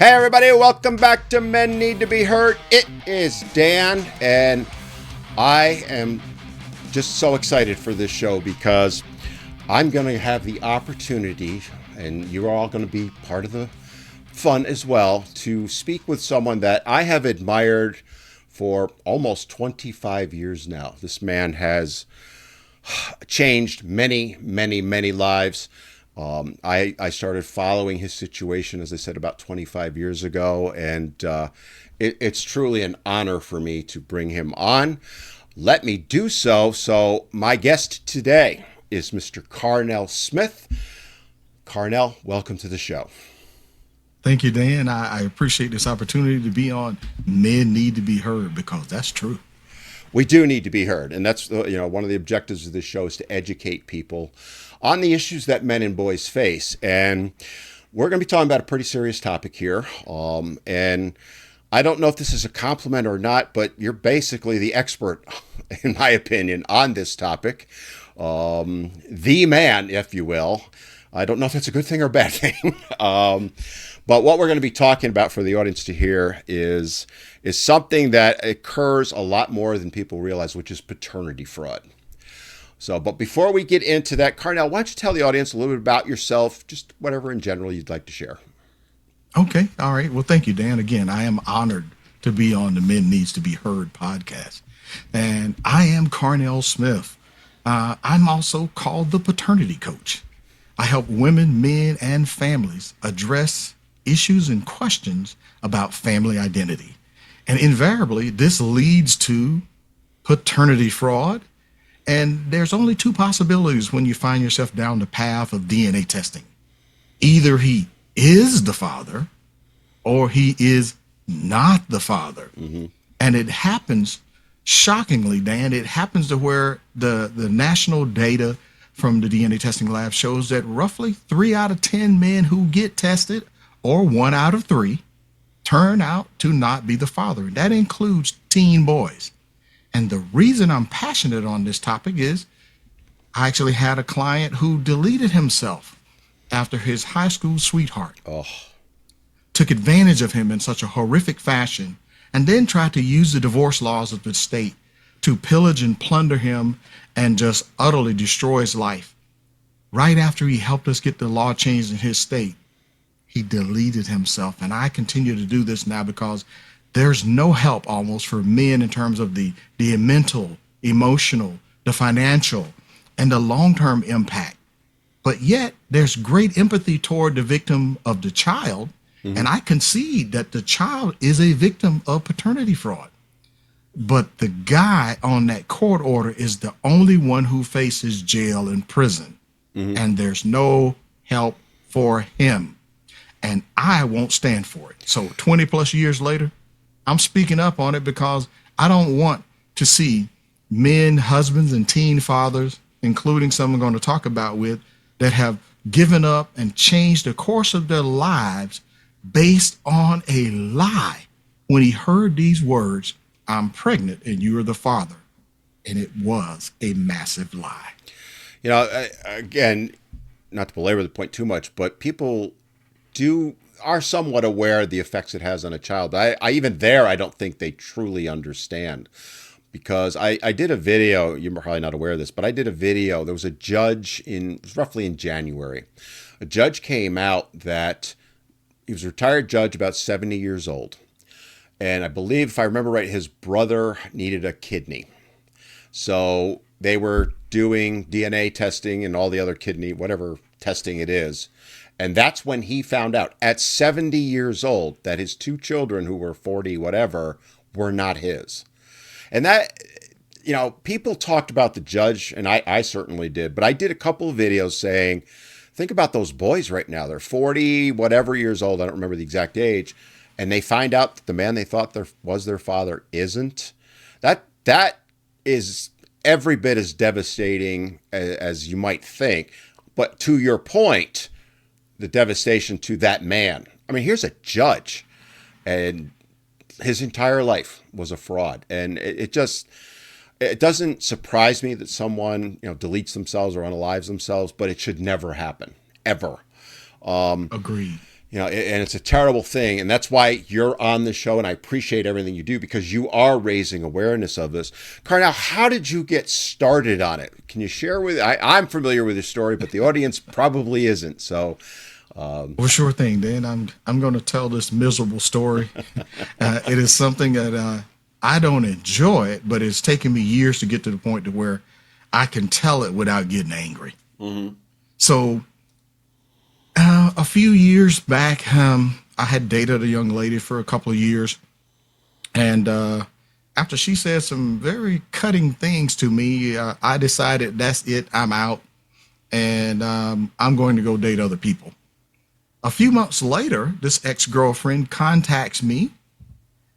Hey everybody, welcome back to Men Need to Be Heard. It is Dan, and I am just so excited for this show because I'm going to have the opportunity, and you're all going to be part of the fun as well, to speak with someone that I have admired for almost 25 years now. This man has changed many lives. I started following his situation, as I said, about 25 years ago, and it's truly an honor for me to bring him on. Let me do so. So my guest today is Mr. Carnell Smith. Carnell, welcome to the show. Thank you, Dan. I appreciate this opportunity to be on Men Need to Be Heard, because that's true. We do need to be heard, and that's one of the objectives of this show is to educate people on the issues that men and boys face. And we're going to be talking about a pretty serious topic here. And I don't know if this is a compliment or not, but you're basically the expert, in my opinion, on this topic. The man, if you will. I don't know if that's a good thing or a bad thing. But what we're going to be talking about for the audience to hear is something that occurs a lot more than people realize, which is paternity fraud. So, but before we get into that, Carnell, why don't you tell the audience a little bit about yourself, just whatever in general you'd like to share. Okay. All right. Well, thank you, Dan. Again, I am honored to be on the Men Needs to Be Heard podcast. And I am Carnell Smith. I'm also called the paternity coach. I help women, men, and families address issues and questions about family identity. And invariably, this leads to paternity fraud. And there's only two possibilities when you find yourself down the path of DNA testing. Either he is the father or he is not the father. Mm-hmm. And it happens, shockingly, Dan, it happens to where the national data from the DNA testing lab shows that roughly 3 out of 10 men who get tested, or 1 out of 3, turn out to not be the father. And that includes teen boys. And the reason I'm passionate on this topic is I actually had a client who deleted himself after his high school sweetheart took advantage of him in such a horrific fashion, and then tried to use the divorce laws of the state to pillage and plunder him and just utterly destroy his life. Right after he helped us get the law changed in his state, he deleted himself. And I continue to do this now because there's no help almost for men in terms of the mental, emotional, the financial, and the long-term impact. But yet there's great empathy toward the victim of the child. Mm-hmm. And I concede that the child is a victim of paternity fraud. But the guy on that court order is the only one who faces jail and prison. Mm-hmm. And there's no help for him. And I won't stand for it. So 20 plus years later, I'm speaking up on it because I don't want to see men, husbands, and teen fathers, including some I'm going to talk about with, that have given up and changed the course of their lives based on a lie. When he heard these words, "I'm pregnant and you are the father." And it was a massive lie. You know, again, not to belabor the point too much, but people are somewhat aware of the effects it has on a child. I don't think they truly understand, because I did a video. You're probably not aware of this, but I did a video. There was a judge roughly in January. A judge came out that he was a retired judge, about 70 years old. And I believe, if I remember right, his brother needed a kidney. So they were doing DNA testing and all the other kidney, whatever testing it is. And that's when he found out at 70 years old that his 2 children, who were 40, whatever, were not his. And that, people talked about the judge, and I certainly did, but I did a couple of videos saying, think about those boys right now. They're 40, whatever years old. I don't remember the exact age. And they find out that the man they thought was their father isn't. That is every bit as devastating as you might think. But to your point, the devastation to that man. I mean, here's a judge, and his entire life was a fraud. And it doesn't surprise me that someone, deletes themselves or unalives themselves, but it should never happen, ever. Agreed. And it's a terrible thing. And that's why you're on the show. And I appreciate everything you do because you are raising awareness of this. Carnell, how did you get started on it? Can you share with, I'm familiar with your story, but the audience probably isn't. So, well, sure thing, Dan. I'm going to tell this miserable story. It is something that I don't enjoy it, but it's taken me years to get to the point to where I can tell it without getting angry. Mm-hmm. So a few years back, I had dated a young lady for a couple of years. And after she said some very cutting things to me, I decided that's it. I'm out. And I'm going to go date other people. A few months later, this ex-girlfriend contacts me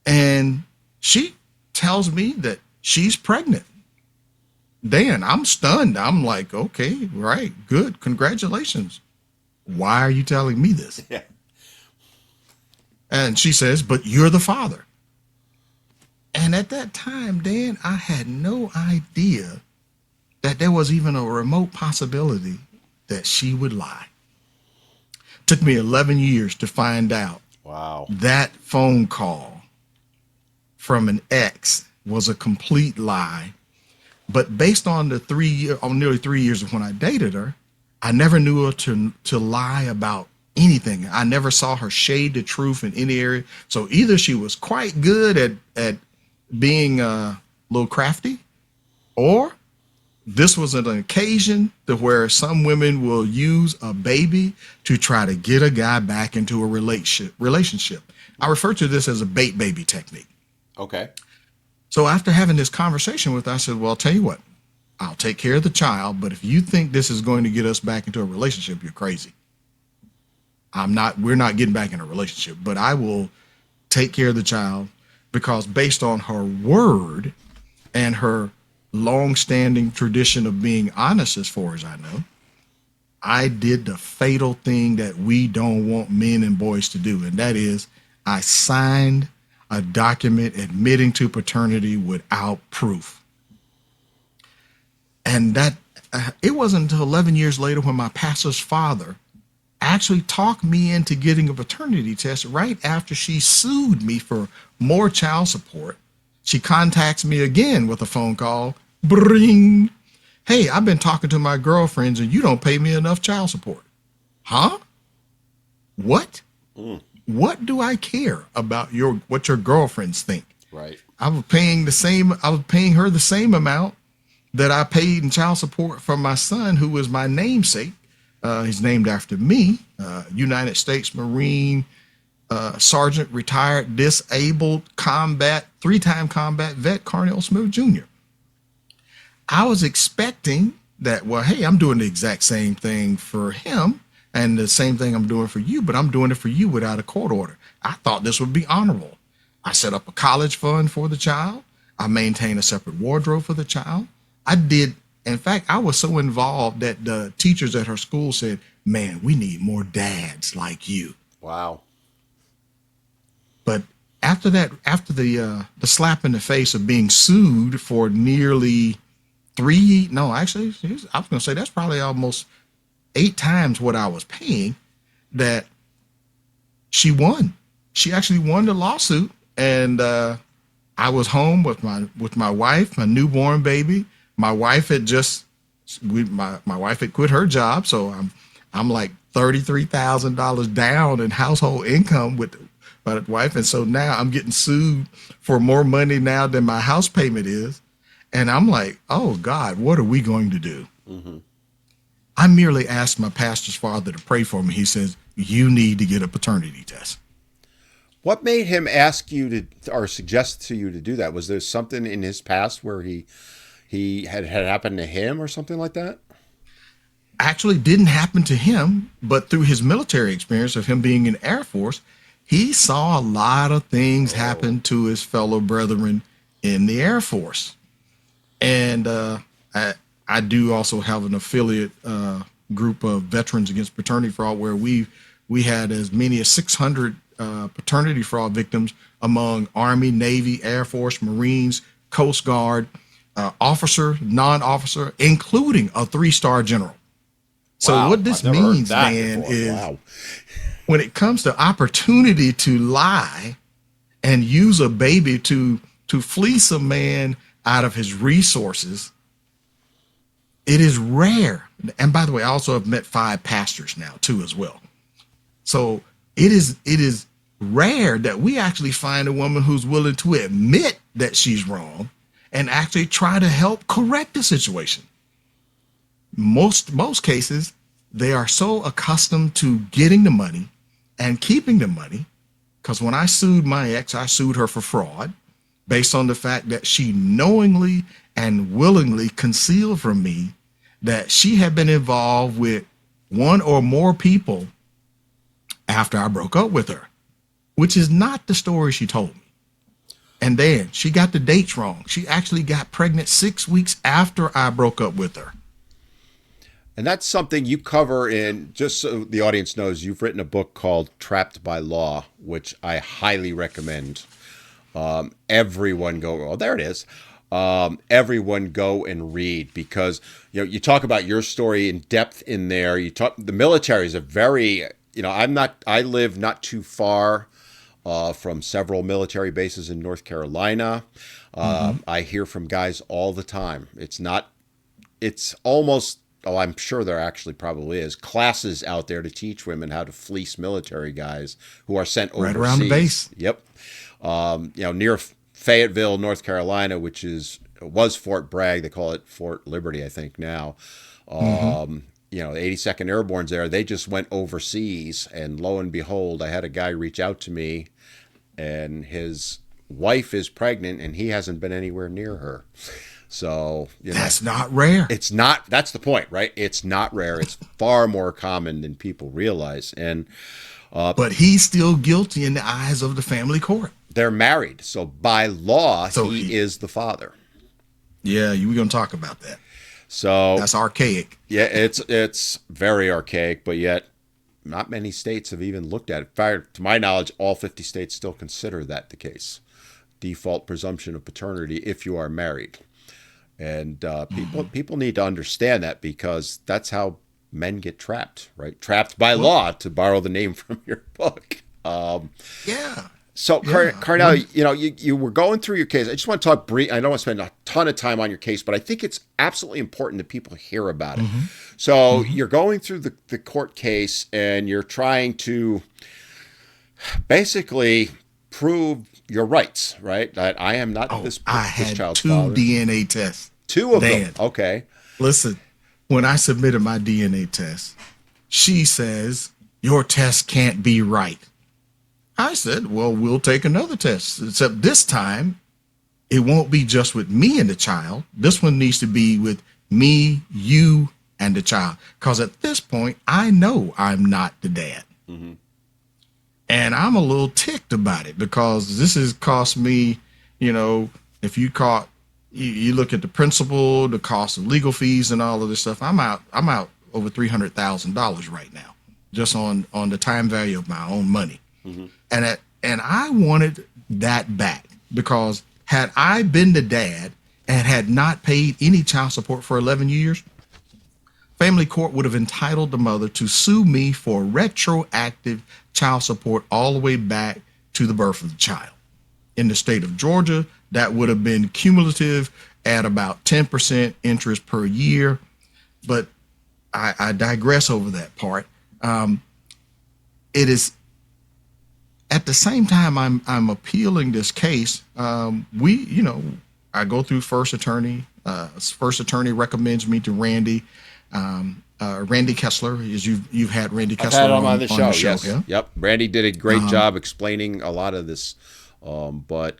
and she tells me that she's pregnant. Dan, I'm stunned. I'm like, okay, right, good, congratulations. Why are you telling me this? Yeah. And she says, but you're the father. And at that time, Dan, I had no idea that there was even a remote possibility that she would lie. Took me 11 years to find out. Wow. That phone call from an ex was a complete lie. But based on nearly 3 years of when I dated her, I never knew her to lie about anything. I never saw her shade the truth in any area. So either she was quite good at being a little crafty, or this was an occasion to where some women will use a baby to try to get a guy back into a relationship. I refer to this as a bait baby technique. Okay. So after having this conversation with her, I said, well, I'll tell you what, I'll take care of the child, but if you think this is going to get us back into a relationship, you're crazy. We're not getting back in a relationship, but I will take care of the child, because based on her word and her long-standing tradition of being honest, as far as I know, I did the fatal thing that we don't want men and boys to do, and that is I signed a document admitting to paternity without proof. And that it wasn't until 11 years later when my pastor's father actually talked me into getting a paternity test right after she sued me for more child support. She contacts me again with a phone call. Bring. Hey, I've been talking to my girlfriends and you don't pay me enough child support. Huh? What? What do I care about what your girlfriends think? Right. I was paying her the same amount that I paid in child support for my son, who was my namesake. He's named after me, United States Marine, Sergeant, retired, disabled, three-time combat vet, Carnell Smith Jr. I was expecting that, well, hey, I'm doing the exact same thing for him and the same thing I'm doing for you, but I'm doing it for you without a court order. I thought this would be honorable. I set up a college fund for the child. I maintained a separate wardrobe for the child. In fact, I was so involved that the teachers at her school said, man, we need more dads like you. Wow. But after the slap in the face of being sued for nearly I was going to say that's probably almost 8 times what I was paying, that she won. She actually won the lawsuit, and I was home with my wife, my newborn baby. My wife had my wife had quit her job, so I'm like $33,000 down in household income with my wife, and so now I'm getting sued for more money now than my house payment is, and I'm like, oh God, what are we going to do? Mm-hmm. I merely asked my pastor's father to pray for me. He says, you need to get a paternity test. What made him ask you to, or suggest to you to do that? Was there something in his past where he had happened to him or something like that? Actually didn't happen to him, but through his military experience of him being in the Air Force, he saw a lot of things happen to his fellow brethren in the Air Force. And I do also have an affiliate group of Veterans Against Paternity Fraud, where we had as many as 600 paternity fraud victims among Army, Navy, Air Force, Marines, Coast Guard, officer, non-officer, including a 3-star general. So what this means, Dan, is when it comes to opportunity to lie and use a baby to fleece a man out of his resources, it is rare. And by the way, I also have met 5 pastors now too as well. So it is rare that we actually find a woman who's willing to admit that she's wrong and actually try to help correct the situation. Most cases, they are so accustomed to getting the money and keeping the money. Because when I sued my ex, I sued her for fraud based on the fact that she knowingly and willingly concealed from me that she had been involved with one or more people after I broke up with her, which is not the story she told me. And then she got the dates wrong. She actually got pregnant 6 weeks after I broke up with her. And that's something you cover in, just so the audience knows, you've written a book called Trapped by Law, which I highly recommend. Everyone go, oh, there it is. Everyone go and read, because, you talk about your story in depth in there. You talk, the military is a very, I live not too far from several military bases in North Carolina. I hear from guys all the time. It's almost, I'm sure there actually probably is classes out there to teach women how to fleece military guys who are sent overseas. Right around the base. Yep. Near Fayetteville, North Carolina, which was Fort Bragg. They call it Fort Liberty, I think now. The 82nd Airborne's there. They just went overseas, and lo and behold, I had a guy reach out to me, and his wife is pregnant, and he hasn't been anywhere near her. So that's not rare. It's not. That's the point, right? It's not rare. It's far more common than people realize. And but he's still guilty in the eyes of the family court. They're married, so by law, he is the father. Yeah, we're gonna talk about that. So that's archaic. Yeah, it's very archaic, but yet not many states have even looked at it. To my knowledge, all 50 states still consider that the case. Default presumption of paternity if you are married. And people need to understand that, because that's how men get trapped, right? Trapped by law, to borrow the name from your book. Yeah. So, Carnell, you were going through your case. I just want to talk brief. I don't want to spend a ton of time on your case, but I think it's absolutely important that people hear about it. So you're going through the court case, and you're trying to basically prove your rights, right? That I am not this child's father. 2 DNA tests. 2 of them. Okay. Listen, when I submitted my DNA test, she says, your test can't be right. I said, well, we'll take another test, except this time it won't be just with me and the child. This one needs to be with me, you, and the child. Because at this point, I know I'm not the dad. And I'm a little ticked about it, because this has cost me, if you look at the principal, the cost of legal fees and all of this stuff, I'm out over $300,000 right now, just on the time value of my own money. And I wanted that back, because had I been the dad and had not paid any child support for 11 years, family court would have entitled the mother to sue me for retroactive child support all the way back to the birth of the child. In the state of Georgia, that would have been cumulative at about 10% interest per year. But I digress over that part. It is at the same time I'm appealing this case. I go through first attorney. First attorney recommends me to Randy. Randy Kessler, as you've had Randy Kessler on the show. Yes. Yeah? Yep. Randy did a great job explaining a lot of this, but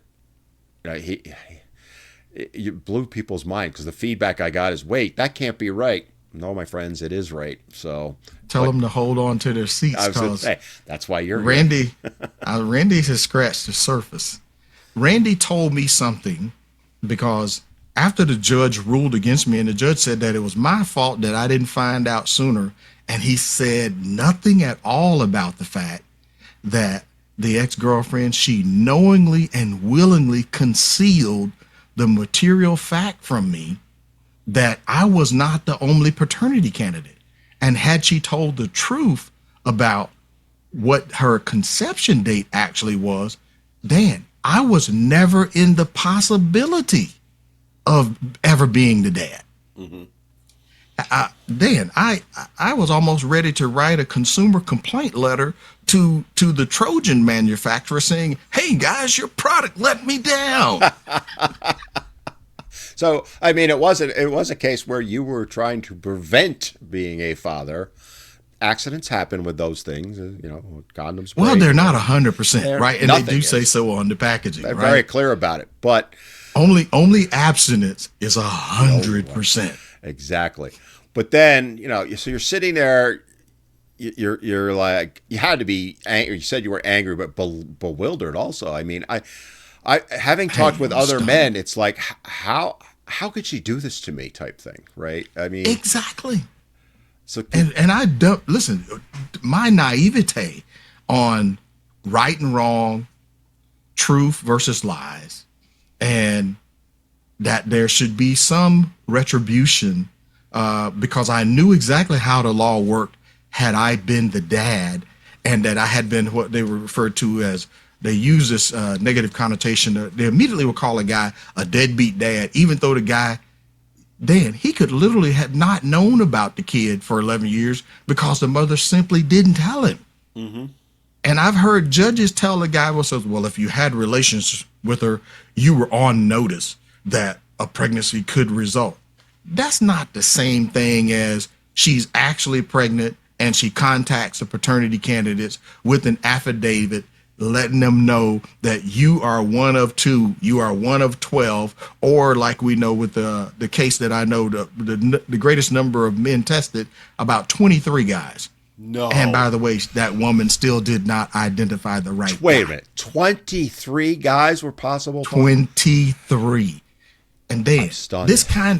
you blew people's mind, because the feedback I got is, wait, that can't be right. No, my friends, it is right. So tell them to hold on to their seats, because that's why you're Randy. Randy has scratched the surface. Randy told me something, because after the judge ruled against me, and the judge said that it was my fault that I didn't find out sooner, and he said nothing at all about the fact that the ex-girlfriend, she knowingly and willingly concealed the material fact from me that I was not the only paternity candidate. And had she told the truth about what her conception date actually was, Dan, I was never in the possibility of ever being the dad. Mm-hmm. Dan, I was almost ready to write a consumer complaint letter to the Trojan manufacturer saying, "Hey guys, your product let me down." So, I mean, it was a case where you were trying to prevent being a father. Accidents happen with those things, condoms. Well, break, they're not 100%, right? And they do nothing say is. so on the packaging, They're right? very clear about it, but Only abstinence is 100%. exactly. But then, so you're sitting there, you're like, you had to be angry. You said you were angry, but bewildered also. I mean, I having talked with other men, it's like, how could she do this to me type thing, right? I mean, Exactly. so And I don't listen, my naivete on right and wrong, truth versus lies, and that there should be some retribution, because I knew exactly how the law worked had I been the dad, and that I had been what they were referred to as, they use this negative connotation. They immediately would call a guy a deadbeat dad, even though the guy, Dan, he could literally have not known about the kid for 11 years because the mother simply didn't tell him. mm-hmm. And I've heard judges tell the guy, well, if you had relations with her, you were on notice that a pregnancy could result. That's not the same thing as she's actually pregnant and she contacts the paternity candidates with an affidavit letting them know that you are one of two, you are one of 12, or like we know with the case that I know, the greatest number of men tested, about 23 guys. No. And by the way, that woman still did not identify the right Wait guy. a minute. 23 guys were possible? 23. And then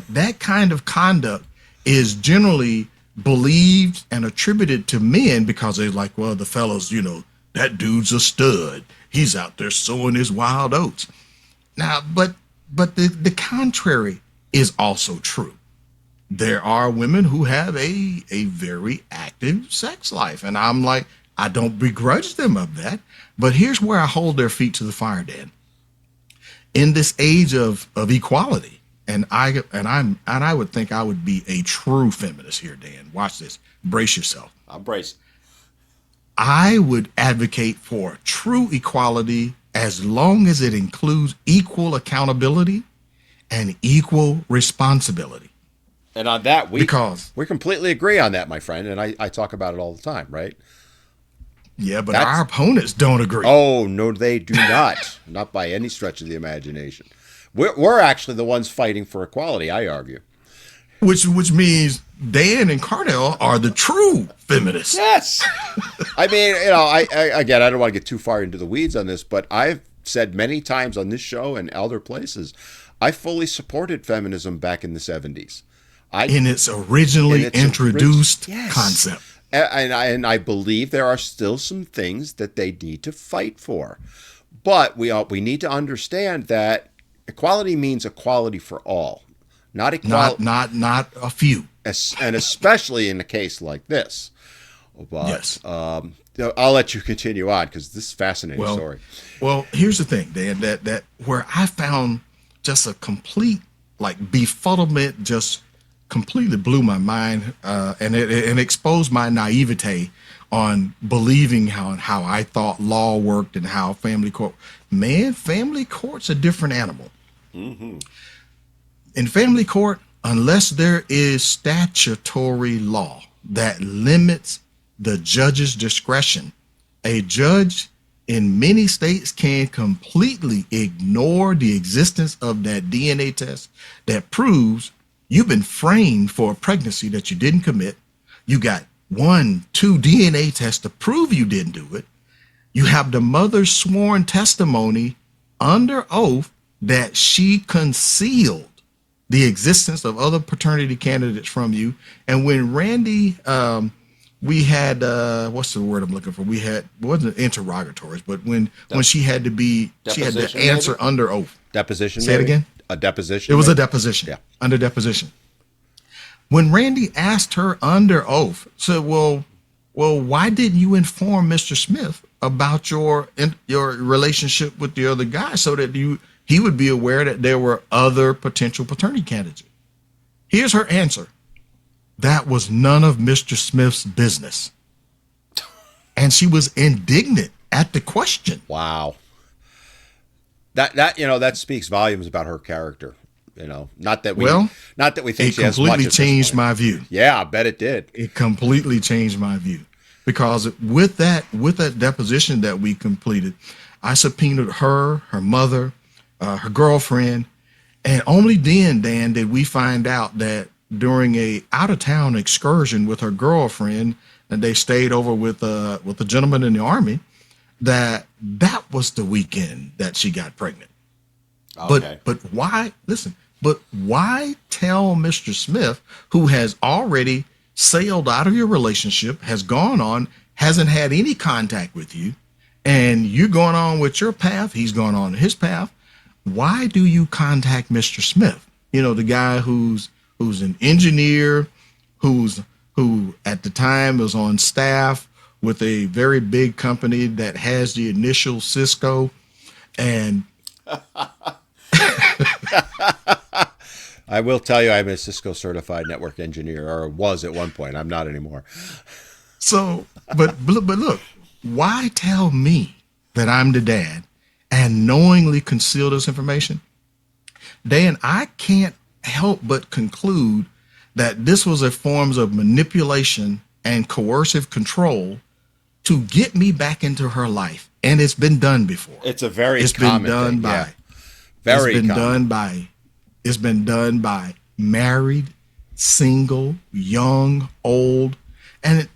that kind of conduct is generally believed and attributed to men because they're like, well, the fellas, that dude's a stud. He's out there sowing his wild oats. Now, but the contrary is also true. There are women who have a very active sex life. And I'm like, I don't begrudge them of that. But here's where I hold their feet to the fire, Dan. In this age of equality, and I would think I would be a true feminist here, Dan. Watch this. Brace yourself. I'm braced. I would advocate for true equality as long as it includes equal accountability and equal responsibility. And on that, we Because completely agree on that, my friend. And I talk about it all the time, right? yeah, but our opponents don't agree. Oh, no, they do not. Not by any stretch of the imagination. We're actually the ones fighting for equality, I argue. Which means Dan and Carnell are the true feminists. Yes. I mean, I again, I don't want to get too far into the weeds on this, but I've said many times on this show and other places, I fully supported feminism back in the 70s. In its originally introduced concept. And I believe there are still some things that they need to fight for. But we need to understand that equality means equality for all. Not equality. Not a few. And especially in a case like this. But, yes. I'll let you continue on because this is a fascinating story. Well, here's the thing, Dan, that where I found just a complete befuddlement, just completely blew my mind, and it exposed my naivete on believing how I thought law worked and how family court's a different animal. Mm-hmm. In family court, unless there is statutory law that limits the judge's discretion, a judge in many states can completely ignore the existence of that DNA test that proves you've been framed for a pregnancy that you didn't commit. You got 1, 2 DNA tests to prove you didn't do it. You have the mother's sworn testimony under oath that she concealed the existence of other paternity candidates from you. And when Randy, we had, what's the word I'm looking for? It wasn't interrogatories, but when she had to answer maybe? Under oath. Deposition. Say maybe? It again. A deposition. It was a deposition. Yeah. Under deposition. When Randy asked her under oath, said, well, well, why didn't you inform Mr. Smith about your relationship with the other guy so that he would be aware that there were other potential paternity candidates? Here's her answer. That was none of Mr. Smith's business. And she was indignant at the question. Wow. That speaks volumes about her character. Not that we think she has much. It completely changed my view. Yeah, I bet it did. It completely changed my view, because with that deposition that we completed, I subpoenaed her mother, her girlfriend, and only then, Dan, did we find out that during a out of town excursion with her girlfriend, and they stayed over with a gentleman in the Army, that was the weekend that she got pregnant. Okay. But why? Listen. But why tell Mr. Smith, who has already sailed out of your relationship, has gone on, hasn't had any contact with you, and you're going on with your path, he's going on his path? Why do you contact Mr. Smith? The guy who's an engineer, who at the time was on staff with a very big company that has the initial Cisco, and I will tell you, I'm a Cisco certified network engineer, or was at one point. I'm not anymore. So, but look, why tell me that I'm the dad and knowingly conceal this information? Dan, I can't help but conclude that this was a form of manipulation and coercive control to get me back into her life. And it's been done before. It's a very common thing. Yeah. Very common. It's been done by married, single, young, old, and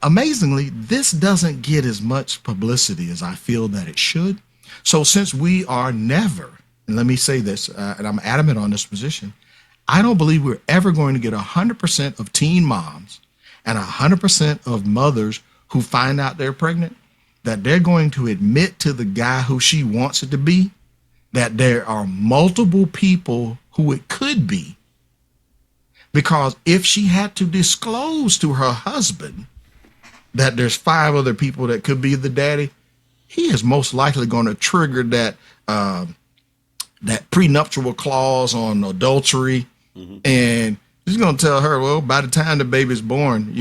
amazingly, this doesn't get as much publicity as I feel that it should. So since we are never, and let me say this, and I'm adamant on this position, I don't believe we're ever going to get 100% of teen moms and 100% of mothers who find out they're pregnant, that they're going to admit to the guy who she wants it to be that there are multiple people who it could be. Because if she had to disclose to her husband that there's 5 other people that could be the daddy, he is most likely going to trigger that prenuptial clause on adultery. Mm-hmm. And he's going to tell her, well, by the time the baby's born,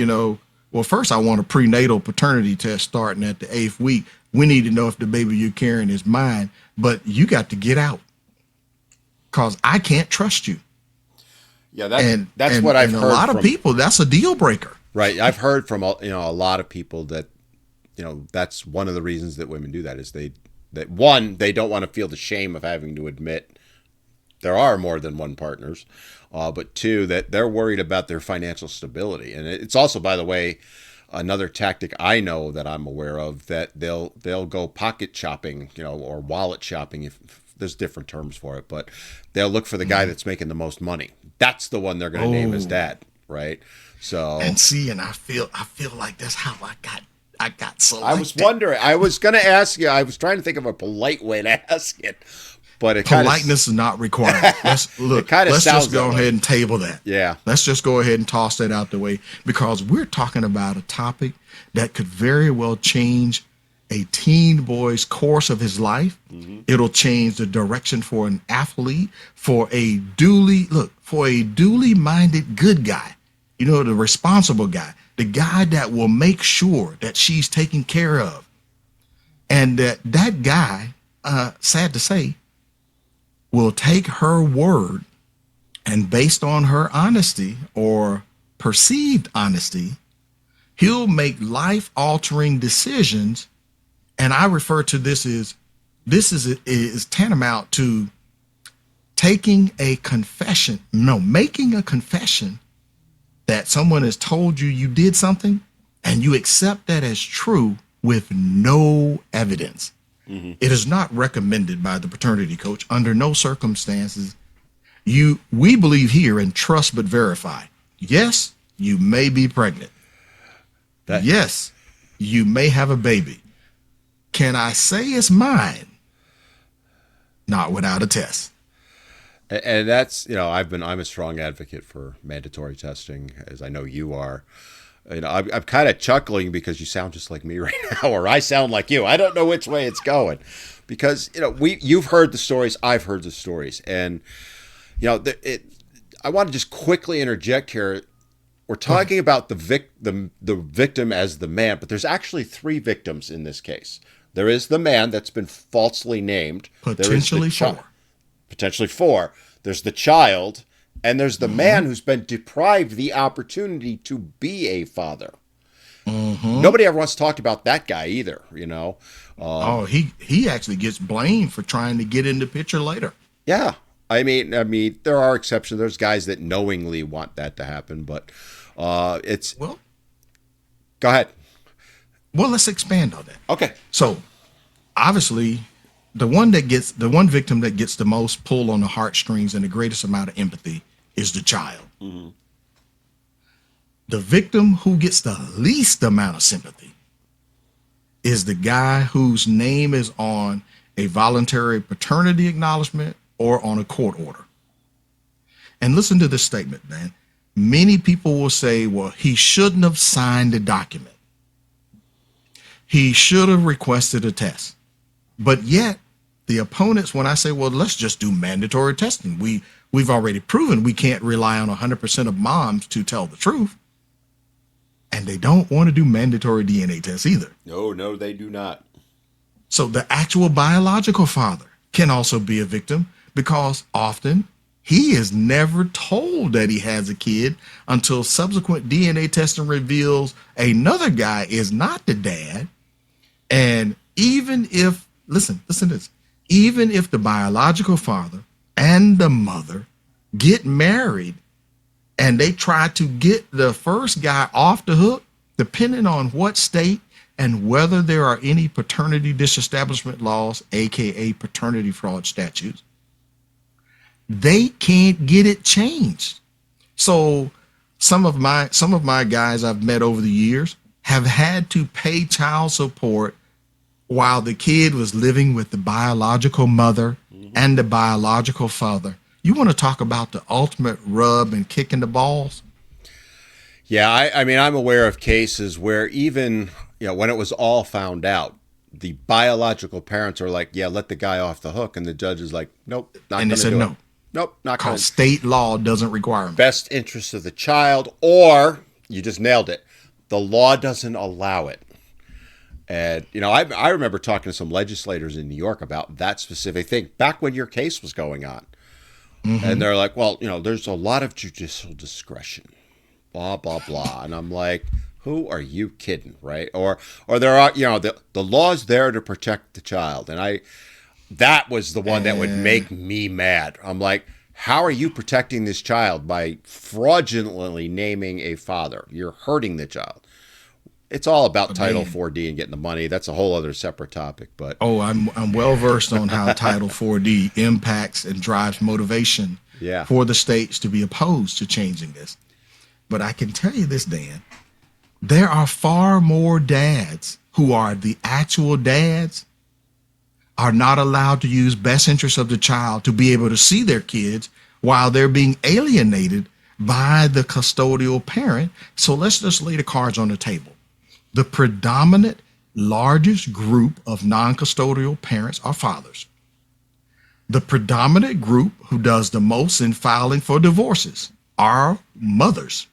well, first I want a prenatal paternity test starting at the 8th week. We need to know if the baby you're carrying is mine, but you got to get out because I can't trust you. Yeah, that's what I've heard. A lot of people, that's a deal breaker. Right. I've heard from a lot of people that, that's one of the reasons that women do that is they don't want to feel the shame of having to admit there are more than one partners, but 2, that they're worried about their financial stability. And it's also, by the way, another tactic I know that I'm aware of, that they'll go pocket shopping, or wallet shopping, if there's different terms for it, but they'll look for the guy that's making the most money. That's the one they're going to name as dad, right? So and I feel like that's how I got selected. I was wondering. I was going to ask you. I was trying to think of a polite way to ask it, but politeness is not required. Let's just go ahead and table that. Yeah. Let's just go ahead and toss that out the way, because we're talking about a topic that could very well change a teen boy's course of his life. Mm-hmm. It'll change the direction for an athlete, for a duly minded good guy, the responsible guy, the guy that will make sure that she's taken care of. And that guy, sad to say, will take her word, and based on her honesty or perceived honesty, he'll make life-altering decisions. And I refer to this as is tantamount to making a confession that someone has told you did something, and you accept that as true with no evidence. Mm-hmm. It is not recommended by the paternity coach under no circumstances. We believe here in trust but verify. Yes, you may be pregnant. Yes, you may have a baby. Can I say it's mine? Not without a test. And that's, I'm a strong advocate for mandatory testing, as I know you are. I'm kind of chuckling because you sound just like me right now, or I sound like you. I don't know which way it's going, because you've heard the stories, I've heard the stories, and I want to just quickly interject here. We're talking about the victim as the man, but there's actually three victims in this case. There is the man that's been falsely named. Potentially four. Potentially four. There's the child, and there's the man who's been deprived the opportunity to be a father. Nobody ever wants to talk about that guy either, he actually gets blamed for trying to get in the picture later. Yeah. I mean, there are exceptions. There's guys that knowingly want that to happen, but it's... Well, go ahead. Well, let's expand on that. Okay. So, obviously, the one victim that gets the most pull on the heartstrings and the greatest amount of empathy is the child. Mm-hmm. The victim who gets the least amount of sympathy is the guy whose name is on a voluntary paternity acknowledgement or on a court order. And listen to this statement, man. Many people will say, well, he shouldn't have signed the document. He should have requested a test. But yet, the opponents, when I say, well, let's just do mandatory testing. We've already proven we can't rely on 100% of moms to tell the truth. And they don't want to do mandatory DNA tests either. No, they do not. So the actual biological father can also be a victim, because often he is never told that he has a kid until subsequent DNA testing reveals another guy is not the dad. And even if, listen to this, even if the biological father and the mother get married and they try to get the first guy off the hook, depending on what state and whether there are any paternity disestablishment laws, aka paternity fraud statutes, they can't get it changed. So some of my guys I've met over the years have had to pay child support while the kid was living with the biological mother and the biological father. You want to talk about the ultimate rub and kicking the balls? Yeah, I mean, I'm aware of cases where even, when it was all found out, the biological parents are like, yeah, let the guy off the hook. And the judge is like, nope, not going to do it. And they said no. Nope, not going to. Because state law doesn't require them. Best interest of the child, or, you just nailed it, the law doesn't allow it. And, I remember talking to some legislators in New York about that specific thing back when your case was going on. Mm-hmm. And they're like, well, there's a lot of judicial discretion, blah, blah, blah. And I'm like, who are you kidding, right? Or there are, the law's there to protect the child. And that was the one that would make me mad. I'm like, how are you protecting this child by fraudulently naming a father? You're hurting the child. It's all about Title 4D and getting the money. That's a whole other separate topic. But I'm well versed on how Title 4D impacts and drives motivation for the states to be opposed to changing this. But I can tell you this, Dan, there are far more dads who are the actual dads are not allowed to use best interest of the child to be able to see their kids while they're being alienated by the custodial parent. So let's just lay the cards on the table. The predominant largest group of non-custodial parents are fathers. The predominant group who does the most in filing for divorces are mothers.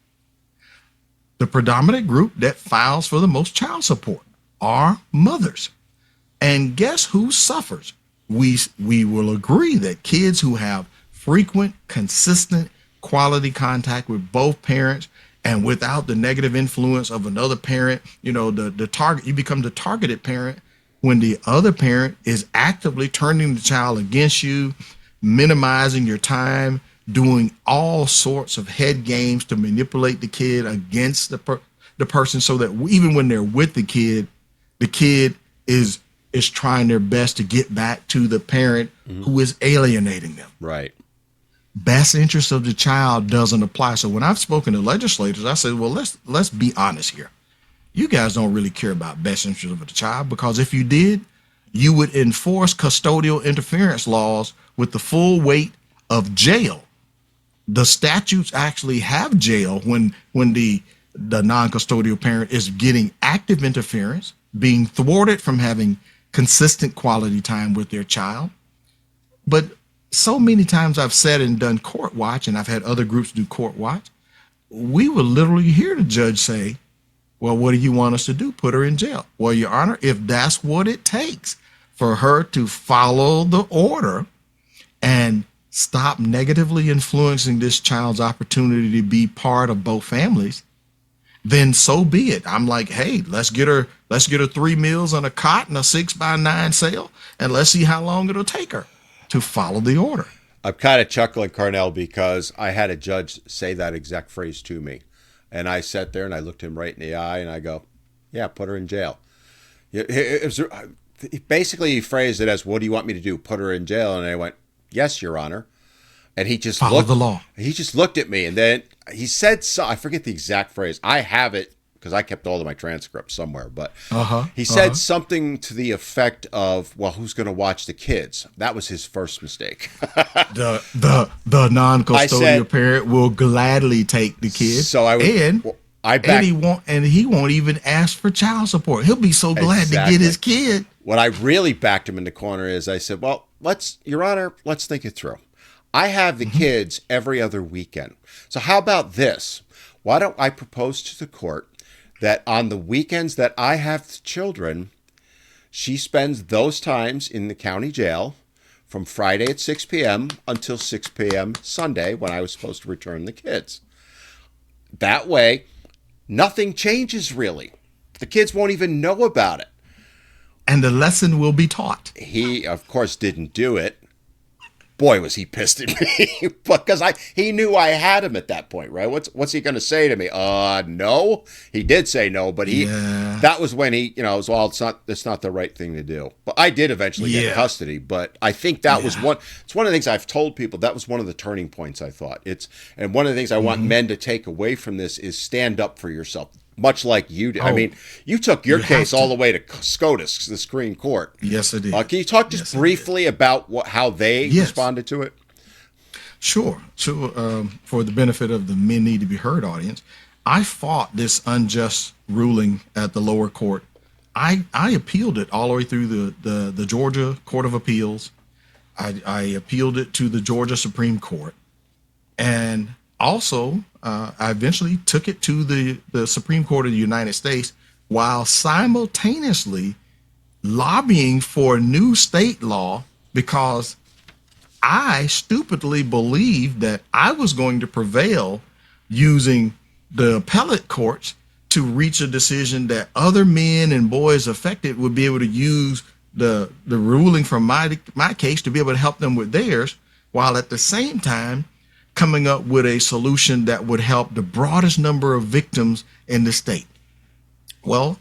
The predominant group that files for the most child support are mothers. And guess who suffers? We will agree that kids who have frequent, consistent, quality contact with both parents and without the negative influence of another parent, the target, you become the targeted parent when the other parent is actively turning the child against you, minimizing your time, doing all sorts of head games to manipulate the kid against the person, so that even when they're with the kid is trying their best to get back to the parent who is alienating them. Right. Best interest of the child doesn't apply. So when I've spoken to legislators, I said, well, let's be honest here. You guys don't really care about best interest of the child, because if you did, you would enforce custodial interference laws with the full weight of jail. The statutes actually have jail when the the non-custodial parent is getting active interference, being thwarted from having consistent quality time with their child. But so many times I've said and done court watch, and I've had other groups do court watch, we will literally hear the judge say, well, what do you want us to do? Put her in jail. Well, Your Honor, if that's what it takes for her to follow the order and stop negatively influencing this child's opportunity to be part of both families, then so be it. I'm like, hey, let's get her 3 meals on a cot and a 6x9 cell, and let's see how long it'll take her to follow the order. I'm kind of chuckling, Carnell, because I had a judge say that exact phrase to me. And I sat there and I looked him right in the eye and I go, yeah, put her in jail. Basically, he phrased it as, what do you want me to do? Put her in jail? And I went, yes, Your Honor. And he just follow the law. He just looked at me, and then he said, so I forget the exact phrase. I have it because I kept all of my transcripts somewhere, but he said something to the effect of, well, who's going to watch the kids? That was his first mistake. The non-custodial parent will gladly take the kids. So he won't even ask for child support. He'll be so glad to get his kid. What I really backed him in the corner is I said, well, Your Honor, let's think it through. I have the kids every other weekend. So how about this? Why don't I propose to the court that on the weekends that I have the children, she spends those times in the county jail from Friday at 6 p.m. until 6 p.m. Sunday when I was supposed to return the kids. That way, nothing changes really. The kids won't even know about it. And the lesson will be taught. He, of course, didn't do it. Boy, was he pissed at me because he knew I had him at that point, right? What's he going to say to me? No. He did say no, but that was when he, it was it's not the right thing to do. But I did eventually get custody. But I think that was it's one of the things I've told people. That was one of the turning points. I thought and one of the things I want men to take away from this is stand up for yourself. Much like you did. I mean, you took your case all the way to SCOTUS, the Supreme Court. Yes, I did. Can you talk just briefly about how they responded to it? Sure. So, for the benefit of the Men Need to Be Heard audience, I fought this unjust ruling at the lower court. I appealed it all the way through the Georgia Court of Appeals. I appealed it to the Georgia Supreme Court. And also, I eventually took it to the Supreme Court of the United States while simultaneously lobbying for new state law because I stupidly believed that I was going to prevail using the appellate courts to reach a decision that other men and boys affected would be able to use the ruling from my case to be able to help them with theirs, while at the same time coming up with a solution that would help the broadest number of victims in the state. Well,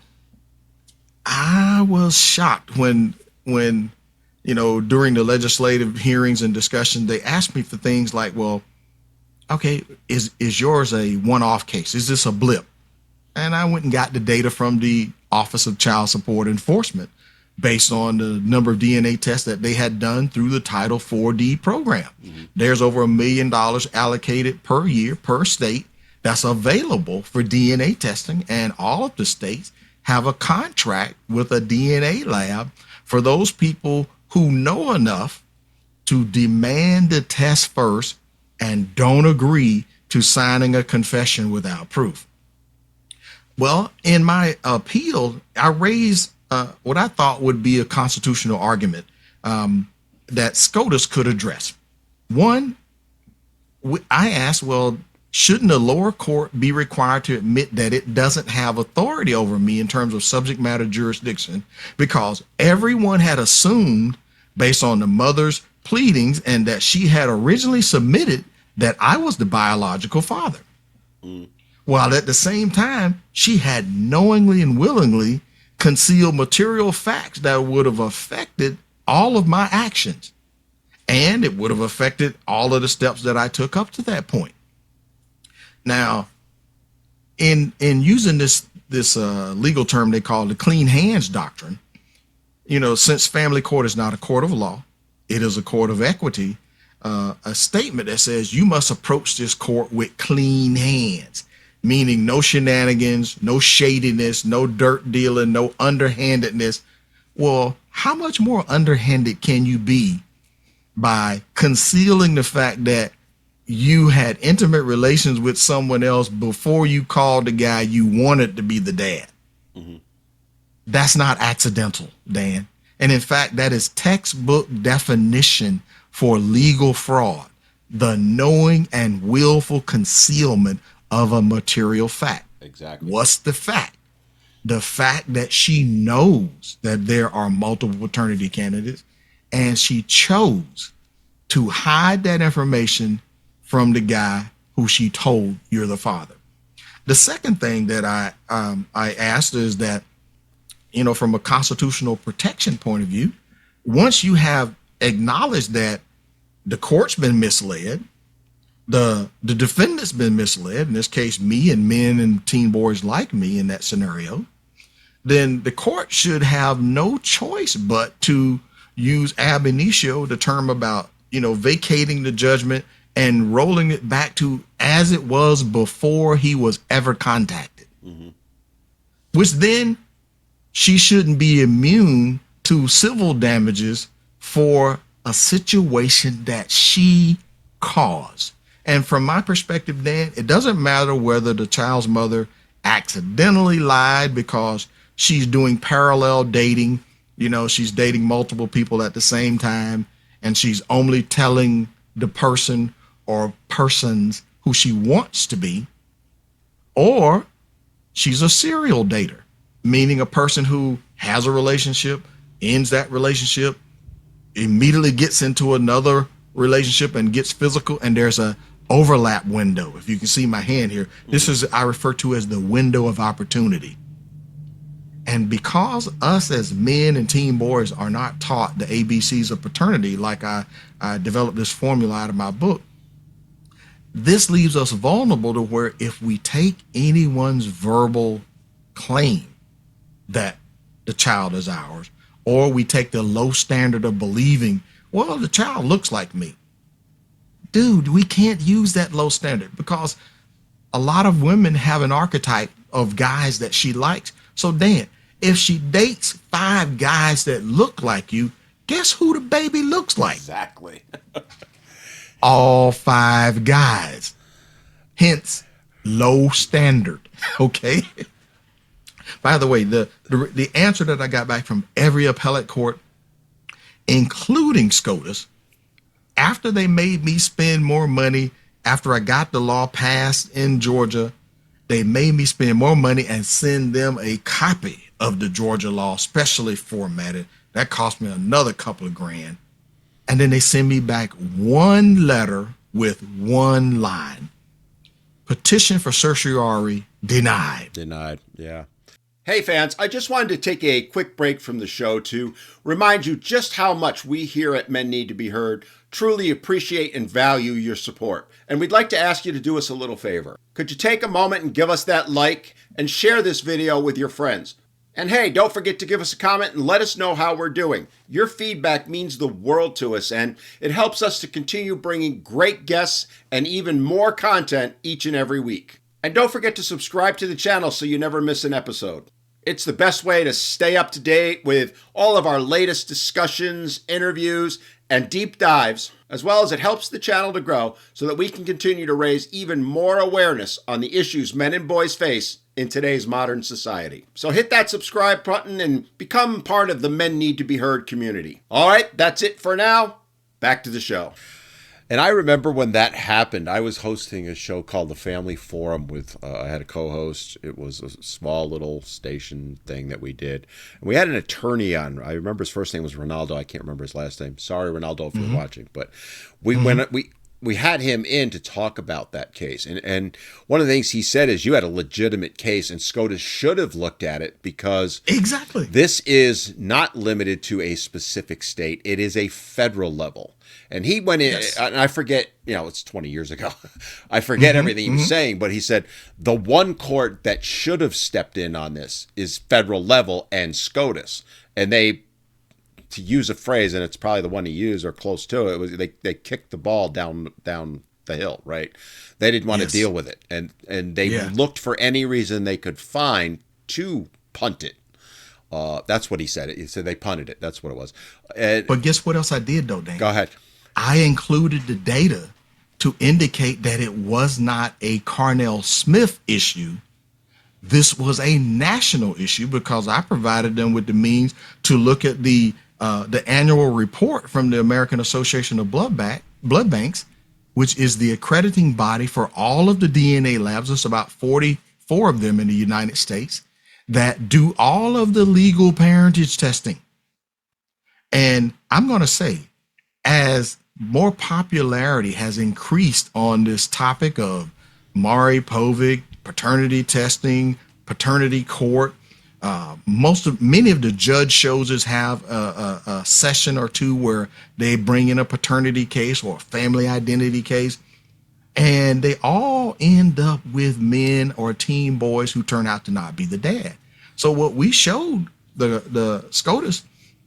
I was shocked when during the legislative hearings and discussion, they asked me for things like, well, okay, is yours a one-off case? Is this a blip? And I went and got the data from the Office of Child Support Enforcement based on the number of DNA tests that they had done through the Title 4D program. There's over $1 million allocated per year per state that's available for DNA testing, and all of the states have a contract with a DNA lab for those people who know enough to demand the test first and don't agree to signing a confession without proof. Well, in my appeal, I raised what I thought would be a constitutional argument that SCOTUS could address. One, I asked, well, shouldn't the lower court be required to admit that it doesn't have authority over me in terms of subject matter jurisdiction? Because everyone had assumed, based on the mother's pleadings, and that she had originally submitted that I was the biological father. While at the same time, she had knowingly and willingly concealed material facts that would have affected all of my actions. And it would have affected all of the steps that I took up to that point. Now, in using this legal term they call the clean hands doctrine, since family court is not a court of law, it is a court of equity, a statement that says you must approach this court with clean hands meaning no shenanigans, no shadiness, no dirt dealing, no underhandedness. Well, how much more underhanded can you be by concealing the fact that you had intimate relations with someone else before you called the guy you wanted to be the dad? Mm-hmm. That's not accidental, Dan. And in fact, that is textbook definition for legal fraud, the knowing and willful concealment of a material fact. Exactly. What's the fact? The fact that she knows that there are multiple paternity candidates, and she chose to hide that information from the guy who she told you're the father. The second thing that I asked is that, from a constitutional protection point of view, once you have acknowledged that the court's been misled, the defendant's been misled, in this case, me and men and teen boys like me in that scenario, then the court should have no choice but to use ab initio, the term about, vacating the judgment and rolling it back to as it was before he was ever contacted. Mm-hmm. Which then she shouldn't be immune to civil damages for a situation that she caused. And from my perspective, Dan, it doesn't matter whether the child's mother accidentally lied because she's doing parallel dating, she's dating multiple people at the same time, and she's only telling the person or persons who she wants to be, or she's a serial dater, meaning a person who has a relationship, ends that relationship, immediately gets into another relationship and gets physical, and there's a overlap window. If you can see my hand here, this is, I refer to as the window of opportunity. And because us as men and teen boys are not taught the ABCs of paternity, like I developed this formula out of my book, this leaves us vulnerable to where if we take anyone's verbal claim that the child is ours, or we take the low standard of believing, well, the child looks like me. Dude, we can't use that low standard because a lot of women have an archetype of guys that she likes. So Dan, if she dates 5 guys that look like you, guess who the baby looks like? Exactly. All 5 guys. Hence, low standard. Okay. By the way, the answer that I got back from every appellate court, including SCOTUS, after they made me spend more money, after I got the law passed in Georgia, they made me spend more money and send them a copy of the Georgia law, specially formatted. That cost me another couple of grand. And then they send me back one letter with one line. Petition for certiorari denied. Denied, yeah. Hey fans, I just wanted to take a quick break from the show to remind you just how much we here at Men Need to Be Heard truly appreciate and value your support. And we'd like to ask you to do us a little favor. Could you take a moment and give us that like and share this video with your friends? And hey, don't forget to give us a comment and let us know how we're doing. Your feedback means the world to us, and it helps us to continue bringing great guests and even more content each and every week. And don't forget to subscribe to the channel so you never miss an episode. It's the best way to stay up to date with all of our latest discussions, interviews, and deep dives, as well as it helps the channel to grow so that we can continue to raise even more awareness on the issues men and boys face in today's modern society. So hit that subscribe button and become part of the Men Need to Be Heard community. All right, that's it for now. Back to the show. And I remember when that happened, I was hosting a show called The Family Forum with, I had a co-host. It was a small little station thing that we did. And we had an attorney on. I remember his first name was Ronaldo. I can't remember his last name. Sorry, Ronaldo, if you're watching. But we had him in to talk about that case. And one of the things he said is you had a legitimate case and SCOTUS should have looked at it because exactly this is not limited to a specific state. It is a federal level. And he went in, and I forget, it's 20 years ago. I forget everything he was saying, but he said the one court that should have stepped in on this is federal level and SCOTUS. And they, to use a phrase, and it's probably the one he used or close to it, was they kicked the ball down the hill, right? They didn't want to deal with it, and they looked for any reason they could find to punt it. That's what he said. He said they punted it. That's what it was. But guess what else I did, though, Dan? Go ahead. I included the data to indicate that it was not a Carnell Smith issue. This was a national issue because I provided them with the means to look at the annual report from the American Association of Blood Banks, which is the accrediting body for all of the DNA labs. There's about 44 of them in the United States that do all of the legal parentage testing. And I'm going to say, as more popularity has increased on this topic of Maury Povich, paternity testing, paternity court, many of the judge shows have a session or two where they bring in a paternity case or a family identity case, and they all end up with men or teen boys who turn out to not be the dad. So what we showed the SCOTUS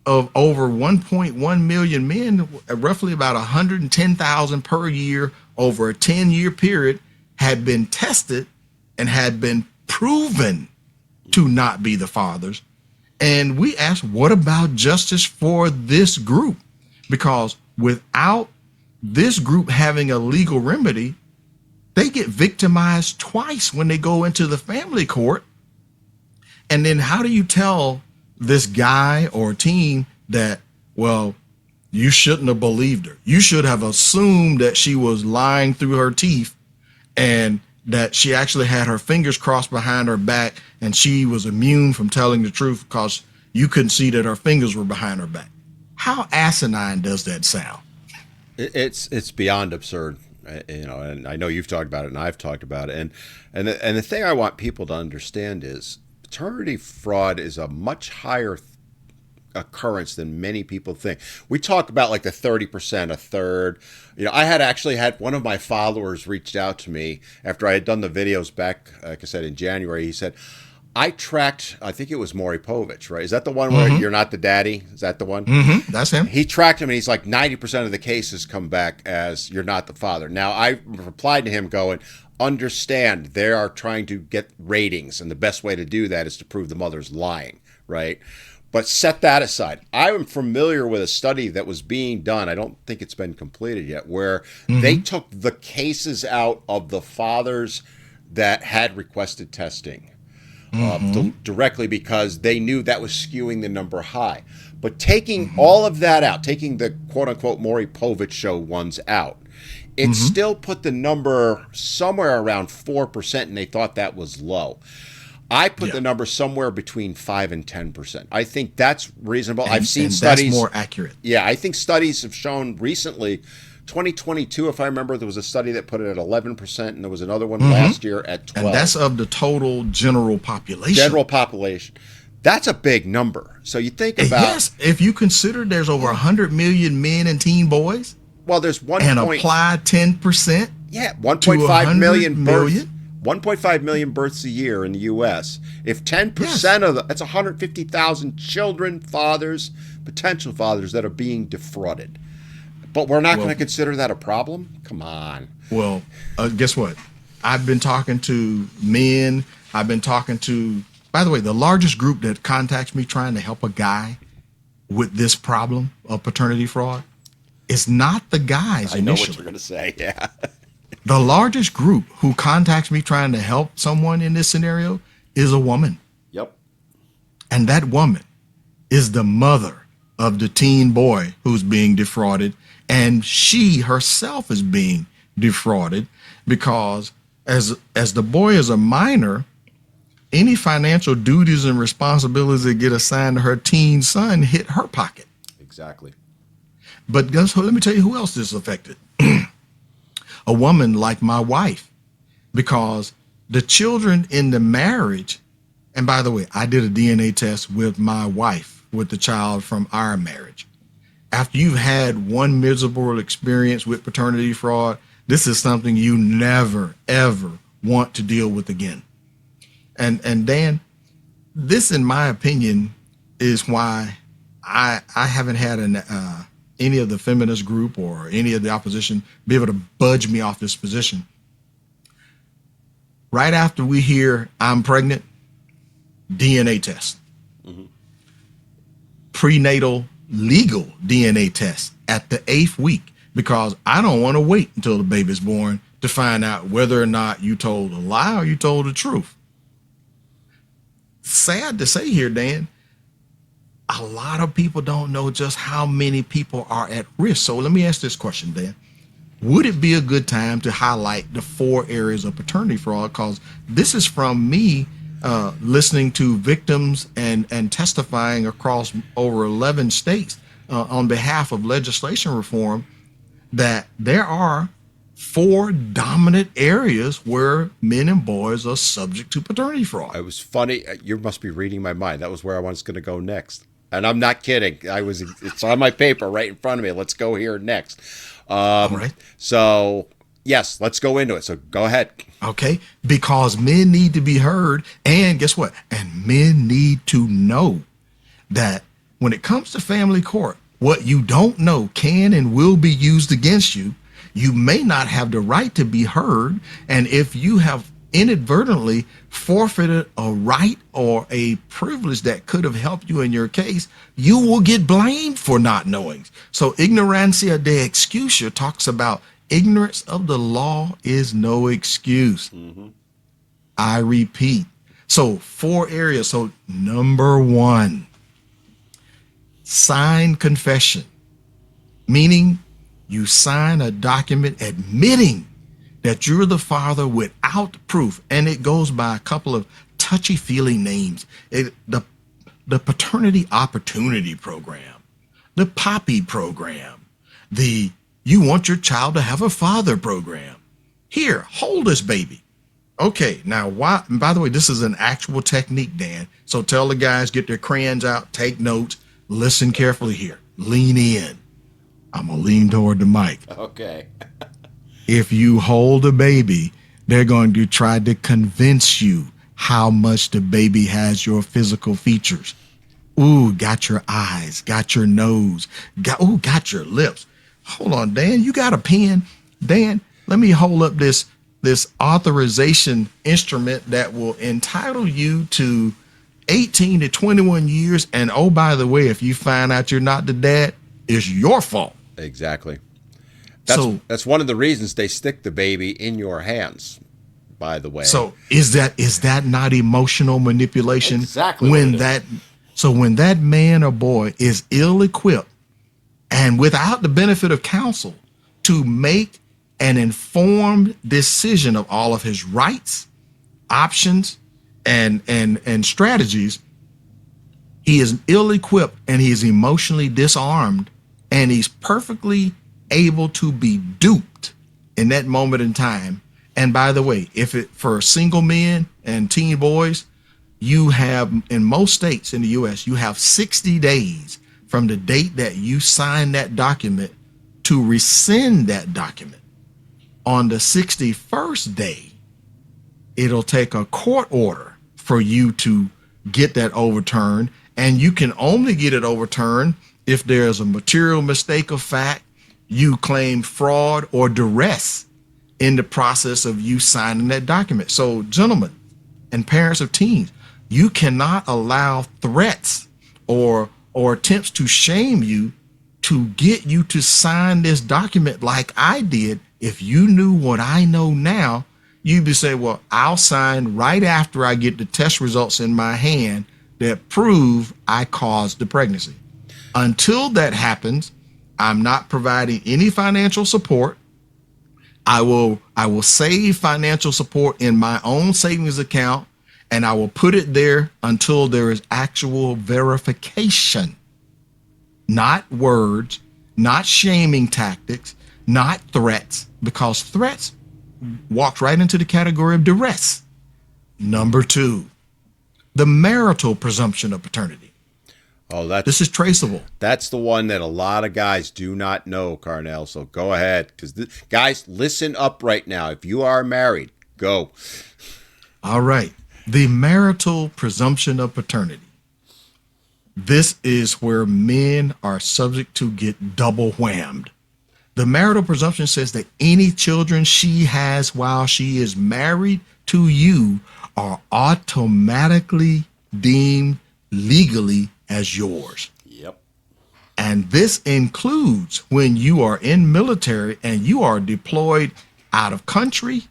of over 1.1 million men, roughly about 110,000 per year over a 10-year period, had been tested and had been proven to not be the fathers. And we asked, what about justice for this group? Because without this group having a legal remedy, they get victimized twice when they go into the family court. And then how do you tell this guy or teen that, well, you shouldn't have believed her. You should have assumed that she was lying through her teeth and that she actually had her fingers crossed behind her back and she was immune from telling the truth because you couldn't see that her fingers were behind her back. How asinine does that sound? It's beyond absurd, and I know you've talked about it and I've talked about it. And the thing I want people to understand is paternity fraud is a much higher occurrence than many people think. We talk about like the 30%, a third. I had actually had one of my followers reached out to me after I had done the videos back, like I said, in January. He said, I tracked, I think it was Maury Povich, right? Is that the one where you're not the daddy? Is that the one? That's him. He tracked him and he's like 90% of the cases come back as you're not the father. Now, I replied to him going, understand they are trying to get ratings, and the best way to do that is to prove the mother's lying, right? But set that aside. I am familiar with a study that was being done, I don't think it's been completed yet, where they took the cases out of the fathers that had requested testing directly because they knew that was skewing the number high. But taking all of that out, taking the quote-unquote Maury Povich show ones out, it still put the number somewhere around 4%, and they thought that was low. I put the number somewhere between 5 and 10%. I think that's reasonable. I've seen studies. That's more accurate. Yeah, I think studies have shown recently, 2022, if I remember, there was a study that put it at 11%, and there was another one last year at 12%. And that's of the total general population. General population. That's a big number. So you think about... Yes, if you consider there's over 100 million men and teen boys. Well, there's one and apply 10%. Yeah, 1.5 million births. 1.5 million births a year in the U.S. If 10% of that's 150,000 children, fathers, potential fathers that are being defrauded. But we're not going to consider that a problem? Come on. Well, guess what? I've been talking to men. I've been talking to, by the way, the largest group that contacts me trying to help a guy with this problem of paternity fraud is not the guys initially. I know what you're going to say, yeah. The largest group who contacts me trying to help someone in this scenario is a woman. Yep. And that woman is the mother of the teen boy who's being defrauded. And she herself is being defrauded because as the boy is a minor, any financial duties and responsibilities that get assigned to her teen son hit her pocket. Exactly. But let me tell you who else is affected. A woman like my wife, because the children in the marriage, and by the way, I did a DNA test with my wife, with the child from our marriage. After you've had one miserable experience with paternity fraud, this is something you never, ever want to deal with again. And Dan, this, in my opinion, is why I haven't had any of the feminist group or any of the opposition be able to budge me off this position. Right after we hear I'm pregnant, DNA test. Mm-hmm. Prenatal legal DNA test at the 8th week, because I don't want to wait until the baby's born to find out whether or not you told a lie or you told the truth. Sad to say here, Dan, a lot of people don't know just how many people are at risk. So let me ask this question, Dan. Would it be a good time to highlight the 4 areas of paternity fraud? Because this is from me listening to victims and testifying across over 11 states on behalf of legislation reform, that there are 4 dominant areas where men and boys are subject to paternity fraud. It was funny. You must be reading my mind. That was where I was going to go next. And I'm not kidding. It's on my paper right in front of me. Let's go here next. All right. So, yes, let's go into it. So go ahead. Okay. Because men need to be heard. And guess what? And men need to know that when it comes to family court, what you don't know can and will be used against you. You may not have the right to be heard. And if you have inadvertently forfeited a right or a privilege that could have helped you in your case, you will get blamed for not knowing. So ignorancia de excusa talks about ignorance of the law is no excuse. Mm-hmm. I repeat. So 4 areas. So number 1, sign confession, meaning you sign a document admitting that you're the father without proof. And it goes by a couple of touchy-feely names. The Paternity Opportunity Program, the Poppy Program, the You Want Your Child to Have a Father Program. Here, hold this baby. Okay, now why? And by the way, this is an actual technique, Dan. So tell the guys, get their crayons out, take notes, listen carefully here, lean in. I'm going to lean toward the mic. Okay. If you hold a baby, they're going to try to convince you how much the baby has your physical features. Ooh, got your eyes, got your nose, got your lips. Hold on, Dan, you got a pen? Dan, let me hold up this authorization instrument that will entitle you to 18 to 21 years. And oh, by the way, if you find out you're not the dad, it's your fault. Exactly. That's one of the reasons they stick the baby in your hands, by the way. So is that not emotional manipulation? Exactly. When that man or boy is ill-equipped and without the benefit of counsel to make an informed decision of all of his rights, options, and strategies, he is ill-equipped and he is emotionally disarmed, and he's perfectly able to be duped in that moment in time. And by the way, for single men and teen boys, you have, in most states in the U.S., you have 60 days from the date that you sign that document to rescind that document. On the 61st day, it'll take a court order for you to get that overturned. And you can only get it overturned if there's a material mistake of fact, you claim fraud or duress in the process of you signing that document. So, gentlemen and parents of teens, you cannot allow threats or attempts to shame you to get you to sign this document like I did. If you knew what I know now, you'd be saying, well, I'll sign right after I get the test results in my hand that prove I caused the pregnancy. Until that happens, I'm not providing any financial support. I will save financial support in my own savings account, and I will put it there until there is actual verification. Not words, not shaming tactics, not threats, because threats walk right into the category of duress. Number 2, the marital presumption of paternity. Oh, this is traceable. That's the one that a lot of guys do not know, Carnell. So go ahead, because guys, listen up right now. If you are married, go. All right. The marital presumption of paternity. This is where men are subject to get double whammed. The marital presumption says that any children she has while she is married to you are automatically deemed legally as yours. Yep. And this includes when you are in military and you are deployed out of country,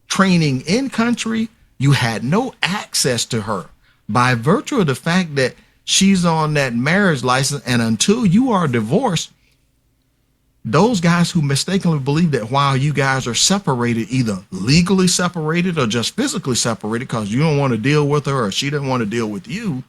training in country, you had no access to her by virtue of the fact that she's on that marriage license. And until you are divorced, those guys who mistakenly believe that while you guys are separated, either legally separated or just physically separated because you don't want to deal with her or she doesn't want to deal with you,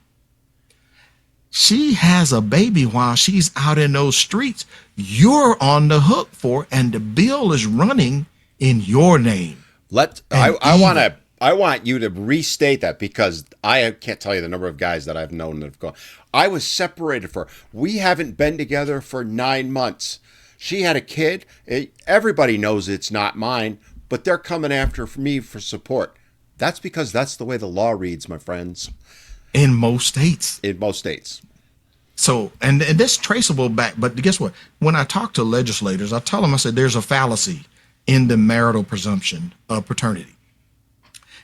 she has a baby while she's out in those streets. You're on the hook for, and the bill is running in your name. I want you to restate that, because I can't tell you the number of guys that I've known that have gone, I was separated for, we haven't been together for 9 months. She had a kid. Everybody knows it's not mine, but they're coming after me for support. That's because that's the way the law reads, my friends. In most states. In most states. So, and that's traceable back. But guess what? When I talk to legislators, I tell them, I said, there's a fallacy in the marital presumption of paternity.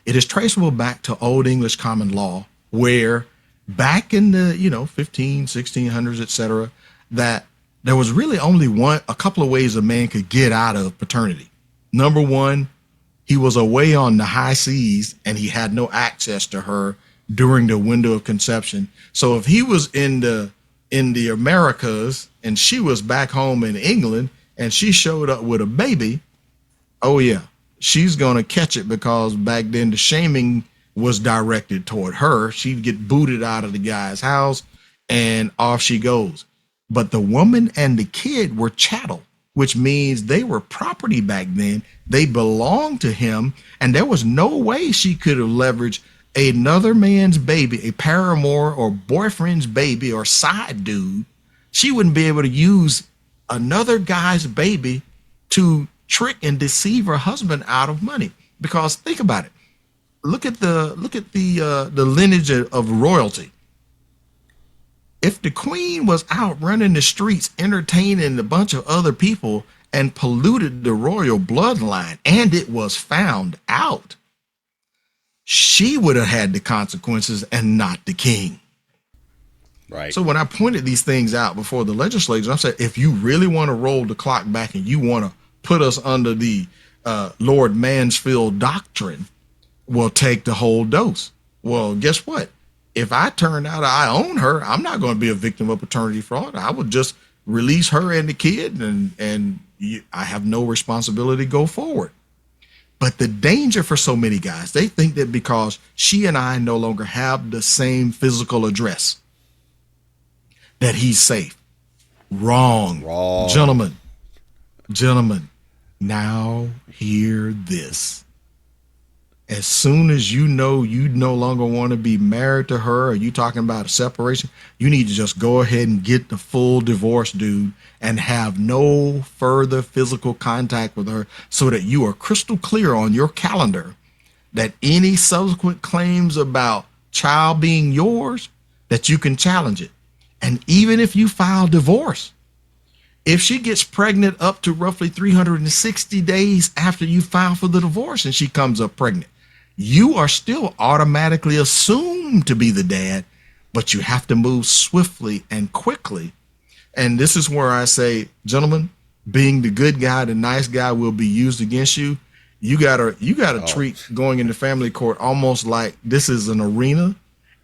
It is traceable back to Old English common law, where back in the, 15, 1600s, et cetera, that there was really only a couple of ways a man could get out of paternity. Number one, he was away on the high seas and he had no access to her during the window of conception. So if he was in the Americas and she was back home in England and she showed up with a baby, oh yeah, she's going to catch it, because back then the shaming was directed toward her. She'd get booted out of the guy's house and off she goes. But the woman and the kid were chattel, which means they were property back then. They belonged to him, and there was no way she could have leveraged another man's baby, a paramour or boyfriend's baby or side dude. She wouldn't be able to use another guy's baby to trick and deceive her husband out of money. Because think about it. Look at the lineage of royalty. If the queen was out running the streets, entertaining a bunch of other people and polluted the royal bloodline, and it was found out, she would have had the consequences and not the king. Right. So when I pointed these things out before the legislators, I said, if you really want to roll the clock back and you want to put us under the Lord Mansfield doctrine, we'll take the whole dose. Well, guess what? If I turn out I own her, I'm not going to be a victim of paternity fraud. I would just release her and the kid, and I have no responsibility to go forward. But the danger for so many guys, they think that because she and I no longer have the same physical address, that he's safe. Wrong. Gentlemen, now hear this. As soon as you know you no longer want to be married to her, or you talking about a separation, you need to just go ahead and get the full divorce, dude, and have no further physical contact with her, so that you are crystal clear on your calendar that any subsequent claims about child being yours, that you can challenge it. And even if you file divorce, if she gets pregnant up to roughly 360 days after you file for the divorce and she comes up pregnant, you are still automatically assumed to be the dad, but you have to move swiftly and quickly. And this is where I say, gentlemen, being the good guy, the nice guy will be used against you. You gotta treat going into family court almost like this is an arena,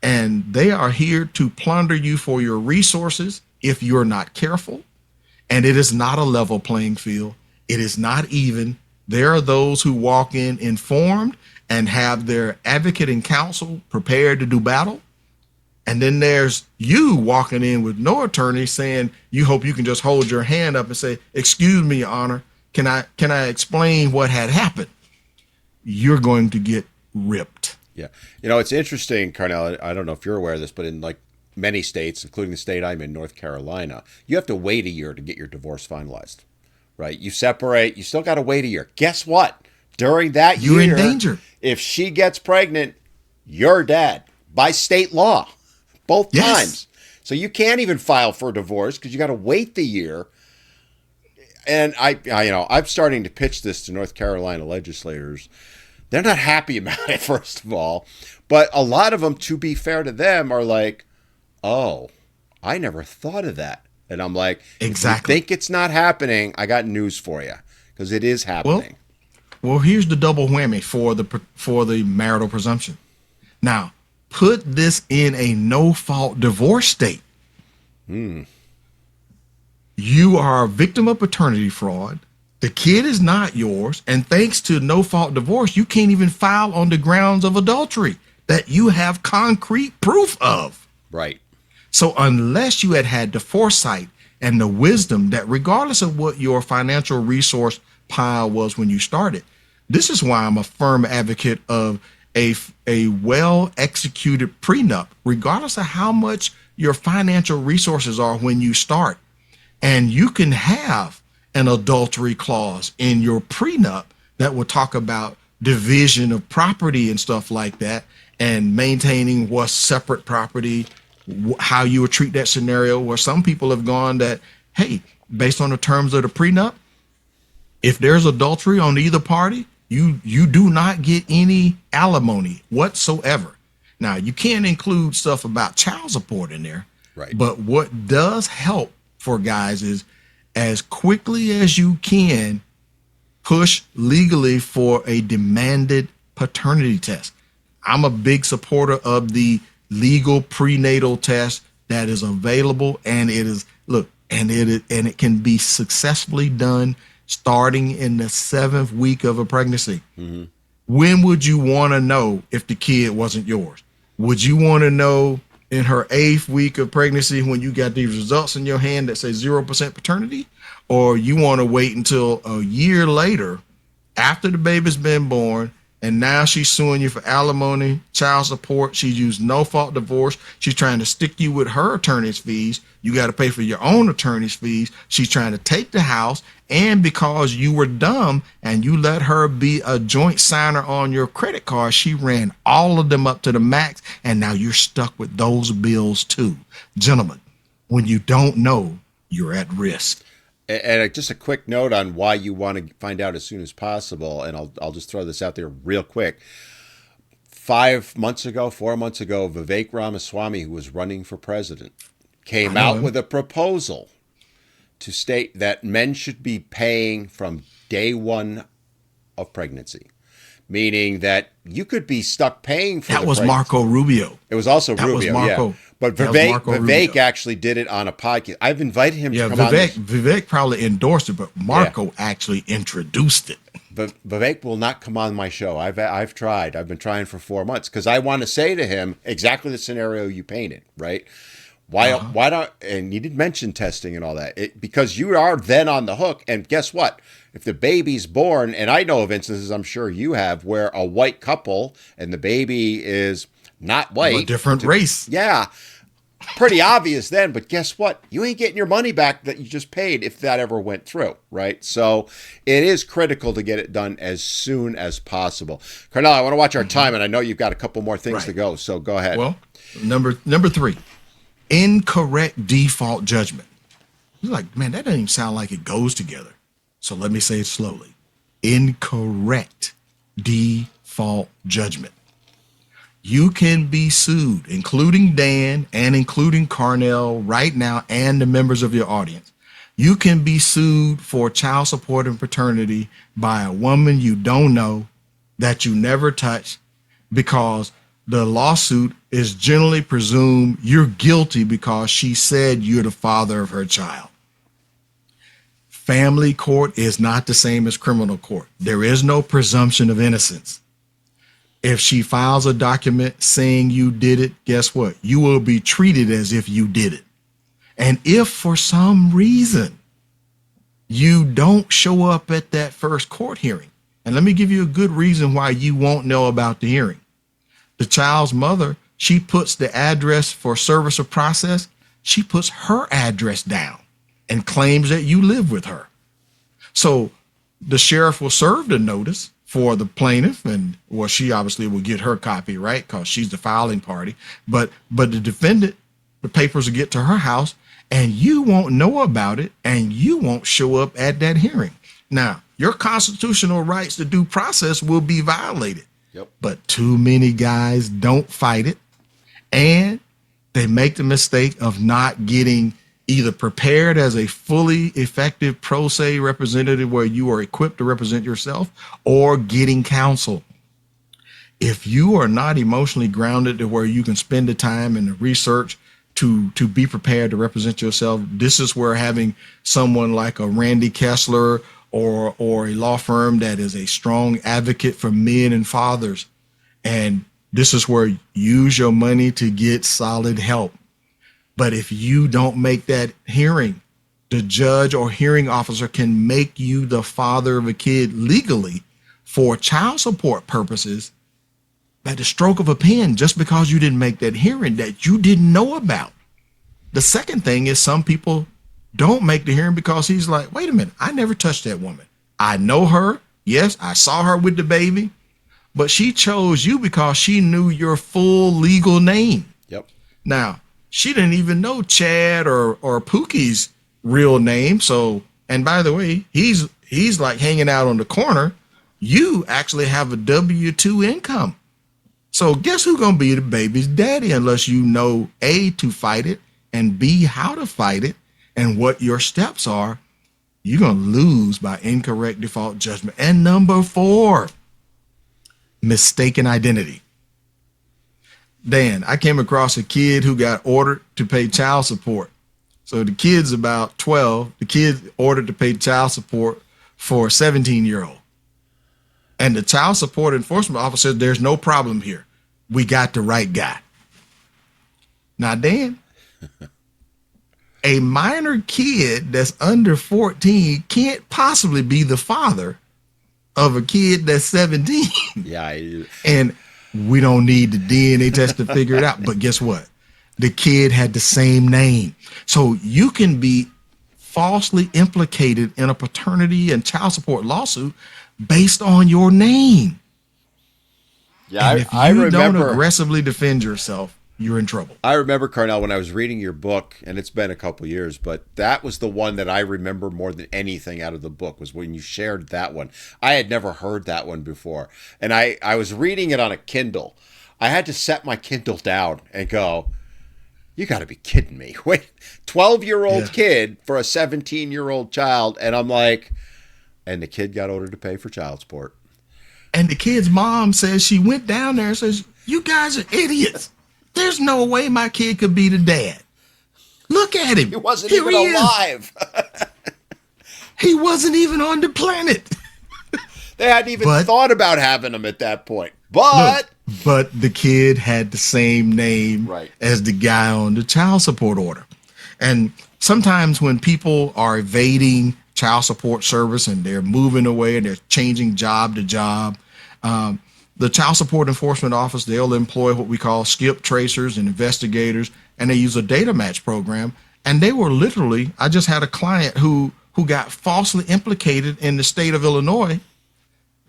and they are here to plunder you for your resources if you're not careful. And it is not a level playing field. It is not even. There are those who walk in informed and have their advocate and counsel prepared to do battle. And then there's you walking in with no attorney saying you hope you can just hold your hand up and say, excuse me, Your Honor, can I explain what had happened? You're going to get ripped. Yeah. It's interesting, Carnell, I don't know if you're aware of this, but in like many states, including the state I'm in, North Carolina, you have to wait a year to get your divorce finalized, right? You separate, you still got to wait a year. Guess what? During that year, you're in danger. If she gets pregnant, you're dead by state law, both times. So you can't even file for divorce because you got to wait the year. And I'm starting to pitch this to North Carolina legislators. They're not happy about it, first of all. But a lot of them, to be fair to them, are like, oh, I never thought of that. And I'm like, Exactly. If you think it's not happening, I got news for you, because it is Well, happening. well, here's the double whammy for the marital presumption. Now, put this in a no-fault divorce state. You are a victim of paternity fraud. The kid is not yours. And thanks to no-fault divorce, you can't even file on the grounds of adultery that you have concrete proof of. Right. So unless you had the foresight and the wisdom that regardless of what your financial resource pile was when you started, this is why I'm a firm advocate of a well-executed prenup, regardless of how much your financial resources are when you start. And you can have an adultery clause in your prenup that will talk about division of property and stuff like that, and maintaining what's separate property, how you would treat that scenario, where some people have gone that, hey, based on the terms of the prenup, if there's adultery on either party, you do not get any alimony whatsoever. Now, you can't include stuff about child support in there, Right. but what does help for guys is, as quickly as you can, push legally for a demanded paternity test. I'm a big supporter of the legal prenatal test that is available, and it can be successfully done starting in the 7th week of a pregnancy. Mm-hmm. When would you want to know if the kid wasn't yours? Would you want to know in her 8th week of pregnancy when you got these results in your hand that say 0% paternity? Or you want to wait until a year later after the baby's been born, and now she's suing you for alimony, child support. She's used no-fault divorce. She's trying to stick you with her attorney's fees. You got to pay for your own attorney's fees. She's trying to take the house. And because you were dumb and you let her be a joint signer on your credit card, she ran all of them up to the max. And now you're stuck with those bills too. Gentlemen, when you don't know, you're at risk. And just a quick note on why you want to find out as soon as possible, and I'll just throw this out there real quick. 4 months ago, Vivek Ramaswamy, who was running for president, came out with a proposal to state that men should be paying from day one of pregnancy, meaning that you could be stuck paying for that was Marco Rubio. It was also that Rubio, was Marco. Yeah. But Vivek actually did it on a podcast. I've invited him to come on. Vivek probably endorsed it, but Marco actually introduced it. But Vivek will not come on my show. I've tried. I've been trying for 4 months because I want to say to him exactly the scenario you painted, right? Why don't, and you did mention testing and all that, because you are then on the hook. And guess what? If the baby's born, and I know of instances, I'm sure you have, where a white couple and the baby is not white. A different race. Yeah. Pretty obvious then, but guess what? You ain't getting your money back that you just paid if that ever went through, right? So it is critical to get it done as soon as possible. Carnell, I want to watch our time, and I know you've got a couple more things to go, so go ahead. Well, number 3, incorrect default judgment. You're like, man, that doesn't even sound like it goes together. So let me say it slowly. Incorrect default judgment. You can be sued, including Dan and including Carnell right now and the members of your audience. You can be sued for child support and paternity by a woman you don't know, that you never touched, because the lawsuit is generally presumed you're guilty because she said you're the father of her child. Family court is not the same as criminal court. There is no presumption of innocence. If she files a document saying you did it, guess what? You will be treated as if you did it. And if for some reason you don't show up at that first court hearing, and let me give you a good reason why you won't know about the hearing. The child's mother, she puts the address for service of process. She puts her address down and claims that you live with her. So the sheriff will serve the notice for the plaintiff, and she obviously will get her copy, right? Because she's the filing party. But the defendant, the papers will get to her house and you won't know about it and you won't show up at that hearing. Now, your constitutional rights to due process will be violated. Yep. But too many guys don't fight it, and they make the mistake of not getting either prepared as a fully effective pro se representative where you are equipped to represent yourself, or getting counsel. If you are not emotionally grounded to where you can spend the time and the research to be prepared to represent yourself, this is where having someone like a Randy Kessler or a law firm that is a strong advocate for men and fathers, and this is where you use your money to get solid help. But if you don't make that hearing, the judge or hearing officer can make you the father of a kid legally for child support purposes by the stroke of a pen, just because you didn't make that hearing that you didn't know about. The second thing is, some people don't make the hearing because he's like, wait a minute, I never touched that woman. I know her. Yes, I saw her with the baby, but she chose you because she knew your full legal name. Yep. Now, she didn't even know Chad or Pookie's real name. So, and by the way, he's like hanging out on the corner. You actually have a W-2 income. So guess who's going to be the baby's daddy unless you know A, to fight it, and B, how to fight it, and what your steps are. You're going to lose by incorrect default judgment. And number 4, mistaken identity. Dan, I came across a kid who got ordered to pay child support. So the kid's about 12. The kid ordered to pay child support for a 17-year-old. And the child support enforcement officer said, there's no problem here. We got the right guy. Now, Dan, a minor kid that's under 14 can't possibly be the father of a kid that's 17. Yeah. And we don't need the DNA test to figure it out. But guess what? The kid had the same name. So you can be falsely implicated in a paternity and child support lawsuit based on your name. Yeah, and if you I remember, don't aggressively defend yourself, you're in trouble. I remember, Carnell, when I was reading your book, and it's been a couple years, but that was the one that I remember more than anything out of the book, was when you shared that one. I had never heard that one before. And I was reading it on a Kindle. I had to set my Kindle down and go, you got to be kidding me. Wait, 12-year-old kid for a 17-year-old child. And I'm like, and the kid got ordered to pay for child support. And the kid's mom says she went down there and says, you guys are idiots. There's no way my kid could be the dad. Look at him. He wasn't even alive. He wasn't even on the planet. They hadn't even thought about having him at that point. But the kid had the same name as the guy on the child support order. And sometimes when people are evading child support service and they're moving away and they're changing job to job, the child support enforcement office, they'll employ what we call skip tracers and investigators, and they use a data match program. And they were literally, I just had a client who got falsely implicated in the state of Illinois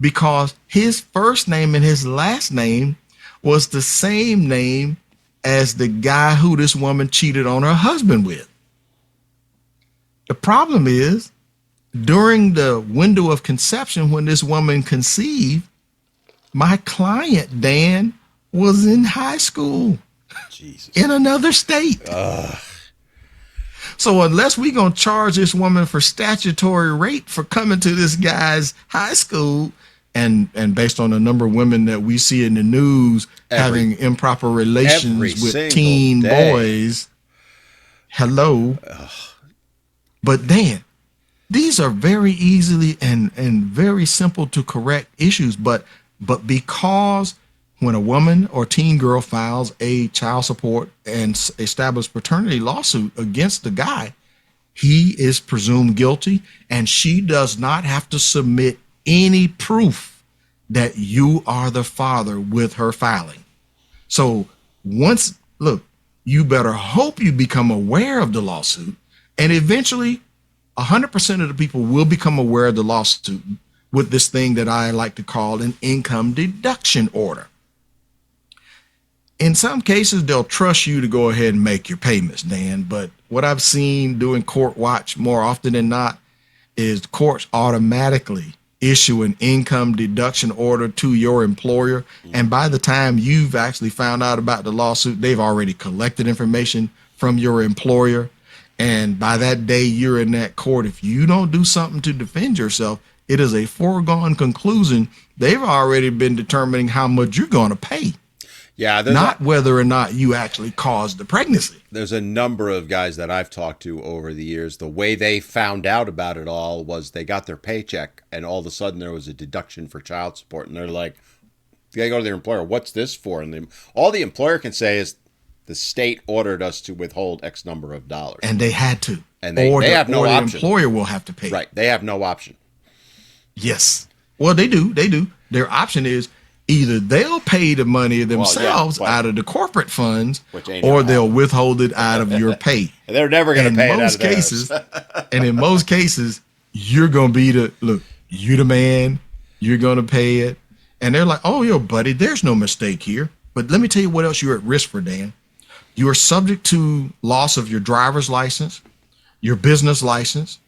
because his first name and his last name was the same name as the guy who this woman cheated on her husband with. The problem is, during the window of conception, when this woman conceived, my client, Dan, was in high school. Jesus. In another state. So unless we're going to charge this woman for statutory rape for coming to this guy's high school, and based on the number of women that we see in the news having improper relations with teen boys, hello. But Dan, these are very easily and very simple to correct issues, but because when a woman or teen girl files a child support and established paternity lawsuit against the guy, he is presumed guilty, and she does not have to submit any proof that you are the father with her filing. So you better hope you become aware of the lawsuit, and eventually 100% of the people will become aware of the lawsuit with this thing that I like to call an income deduction order. In some cases, they'll trust you to go ahead and make your payments, Dan. But what I've seen doing court watch more often than not is courts automatically issue an income deduction order to your employer. And by the time you've actually found out about the lawsuit, they've already collected information from your employer. And by that day you're in that court, if you don't do something to defend yourself, it is a foregone conclusion. They've already been determining how much you're going to pay. Yeah, not whether or not you actually caused the pregnancy. There's a number of guys that I've talked to over the years. The way they found out about it all was they got their paycheck and all of a sudden there was a deduction for child support. And they're like, they go to their employer, what's this for? And all the employer can say is the state ordered us to withhold X number of dollars. And they had to. And they have no option. The employer will have to pay. Right. They have no option. Yes. Well, they do. They do. Their option is either they'll pay the money themselves out of the corporate funds, or they'll withhold it out of your pay. And they're never going to pay it out of theirs. And in most cases, you're going to be you're the man, you're going to pay it. And they're like, oh, yo, buddy, there's no mistake here. But let me tell you what else you're at risk for, Dan. You are subject to loss of your driver's license, your business license,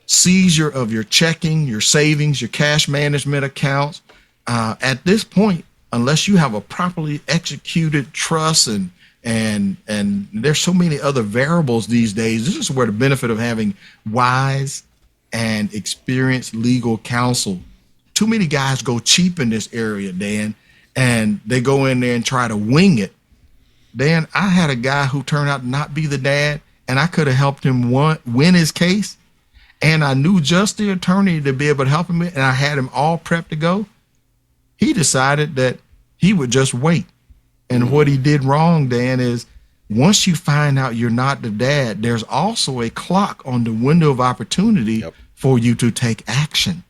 seizure of your checking, your savings, your cash management accounts. At this point, unless you have a properly executed trust and there's so many other variables these days, this is where the benefit of having wise and experienced legal counsel. Too many guys go cheap in this area, Dan, and they go in there and try to wing it. Dan, I had a guy who turned out to not be the dad, and I could have helped him win his case, and I knew just the attorney to be able to help him, and I had him all prepped to go. He decided that he would just wait. And what he did wrong, Dan, is once you find out you're not the dad, there's also a clock on the window of opportunity for you to take action.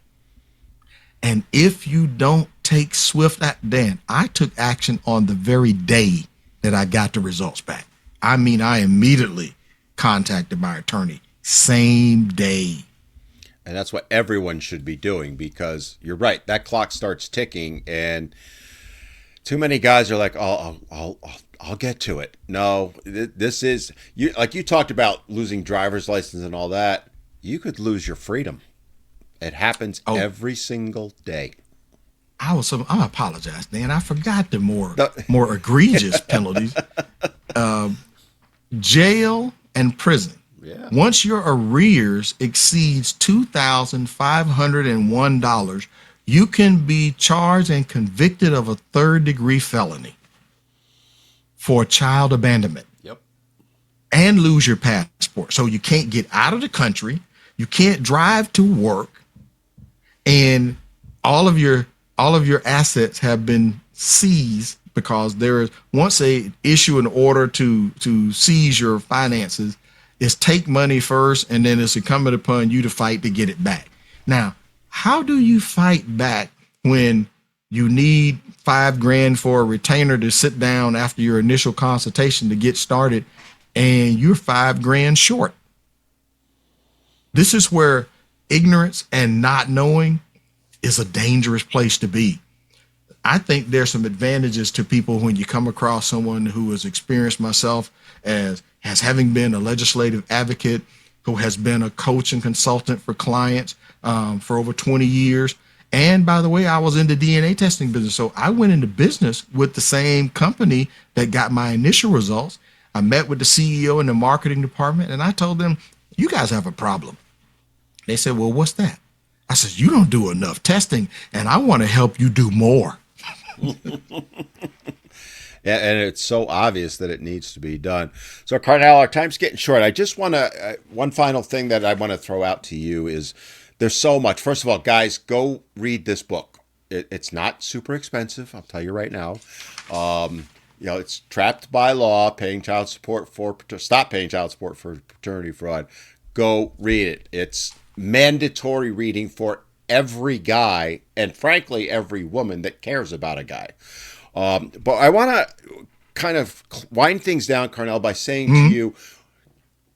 And if you don't take swift action, Dan, I took action on the very day that I got the results back. I mean, I immediately contacted my attorney, same day. And that's what everyone should be doing, because you're right. That clock starts ticking, and too many guys are like, "Oh, I'll get to it." No, this is you. Like you talked about losing driver's license and all that. You could lose your freedom. It happens every single day. I apologize, Dan. I forgot the more egregious penalties. Jail and prison. Yeah. Once your arrears exceeds $2,501, you can be charged and convicted of a third-degree felony for child abandonment. Yep. And lose your passport. So you can't get out of the country, you can't drive to work, and all of your assets have been seized, because there is, once they issue an order to seize your finances, is take money first, and then it's incumbent upon you to fight to get it back. Now, how do you fight back when you need $5,000 for a retainer to sit down after your initial consultation to get started, and you're $5,000 short? This is where ignorance and not knowing is a dangerous place to be. I think there's some advantages to people when you come across someone who has experienced myself as having been a legislative advocate, who has been a coach and consultant for clients for over 20 years. And by the way, I was in the DNA testing business. So I went into business with the same company that got my initial results. I met with the CEO in the marketing department, and I told them, you guys have a problem. They said, well, what's that? I said, you don't do enough testing, and I want to help you do more. Yeah, and it's so obvious that it needs to be done. So, Carnell, our time's getting short. I just want to, one final thing that I want to throw out to you is there's so much. First of all, guys, go read this book. It's not super expensive, I'll tell you right now. It's Trapped by Law, Stop Paying Child Support for Paternity Fraud. Go read it. It's mandatory reading for every guy, and frankly, every woman that cares about a guy. But I want to kind of wind things down, Carnell, by saying to you,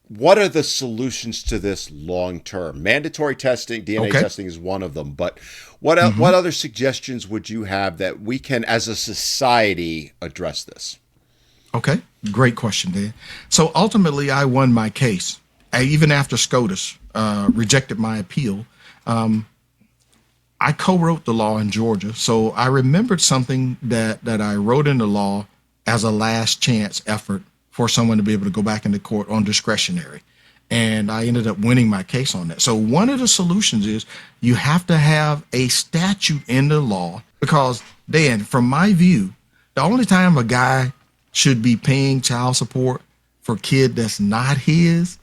what are the solutions to this long term? Mandatory testing, DNA testing is one of them. But what other suggestions would you have that we can, as a society, address this? Okay, great question, Dan. So ultimately, I won my case. Even after SCOTUS rejected my appeal, I co-wrote the law in Georgia. So I remembered something that I wrote in the law as a last chance effort for someone to be able to go back into court on discretionary. And I ended up winning my case on that. So one of the solutions is you have to have a statute in the law because, Dan, from my view, the only time a guy should be paying child support for a kid that's not his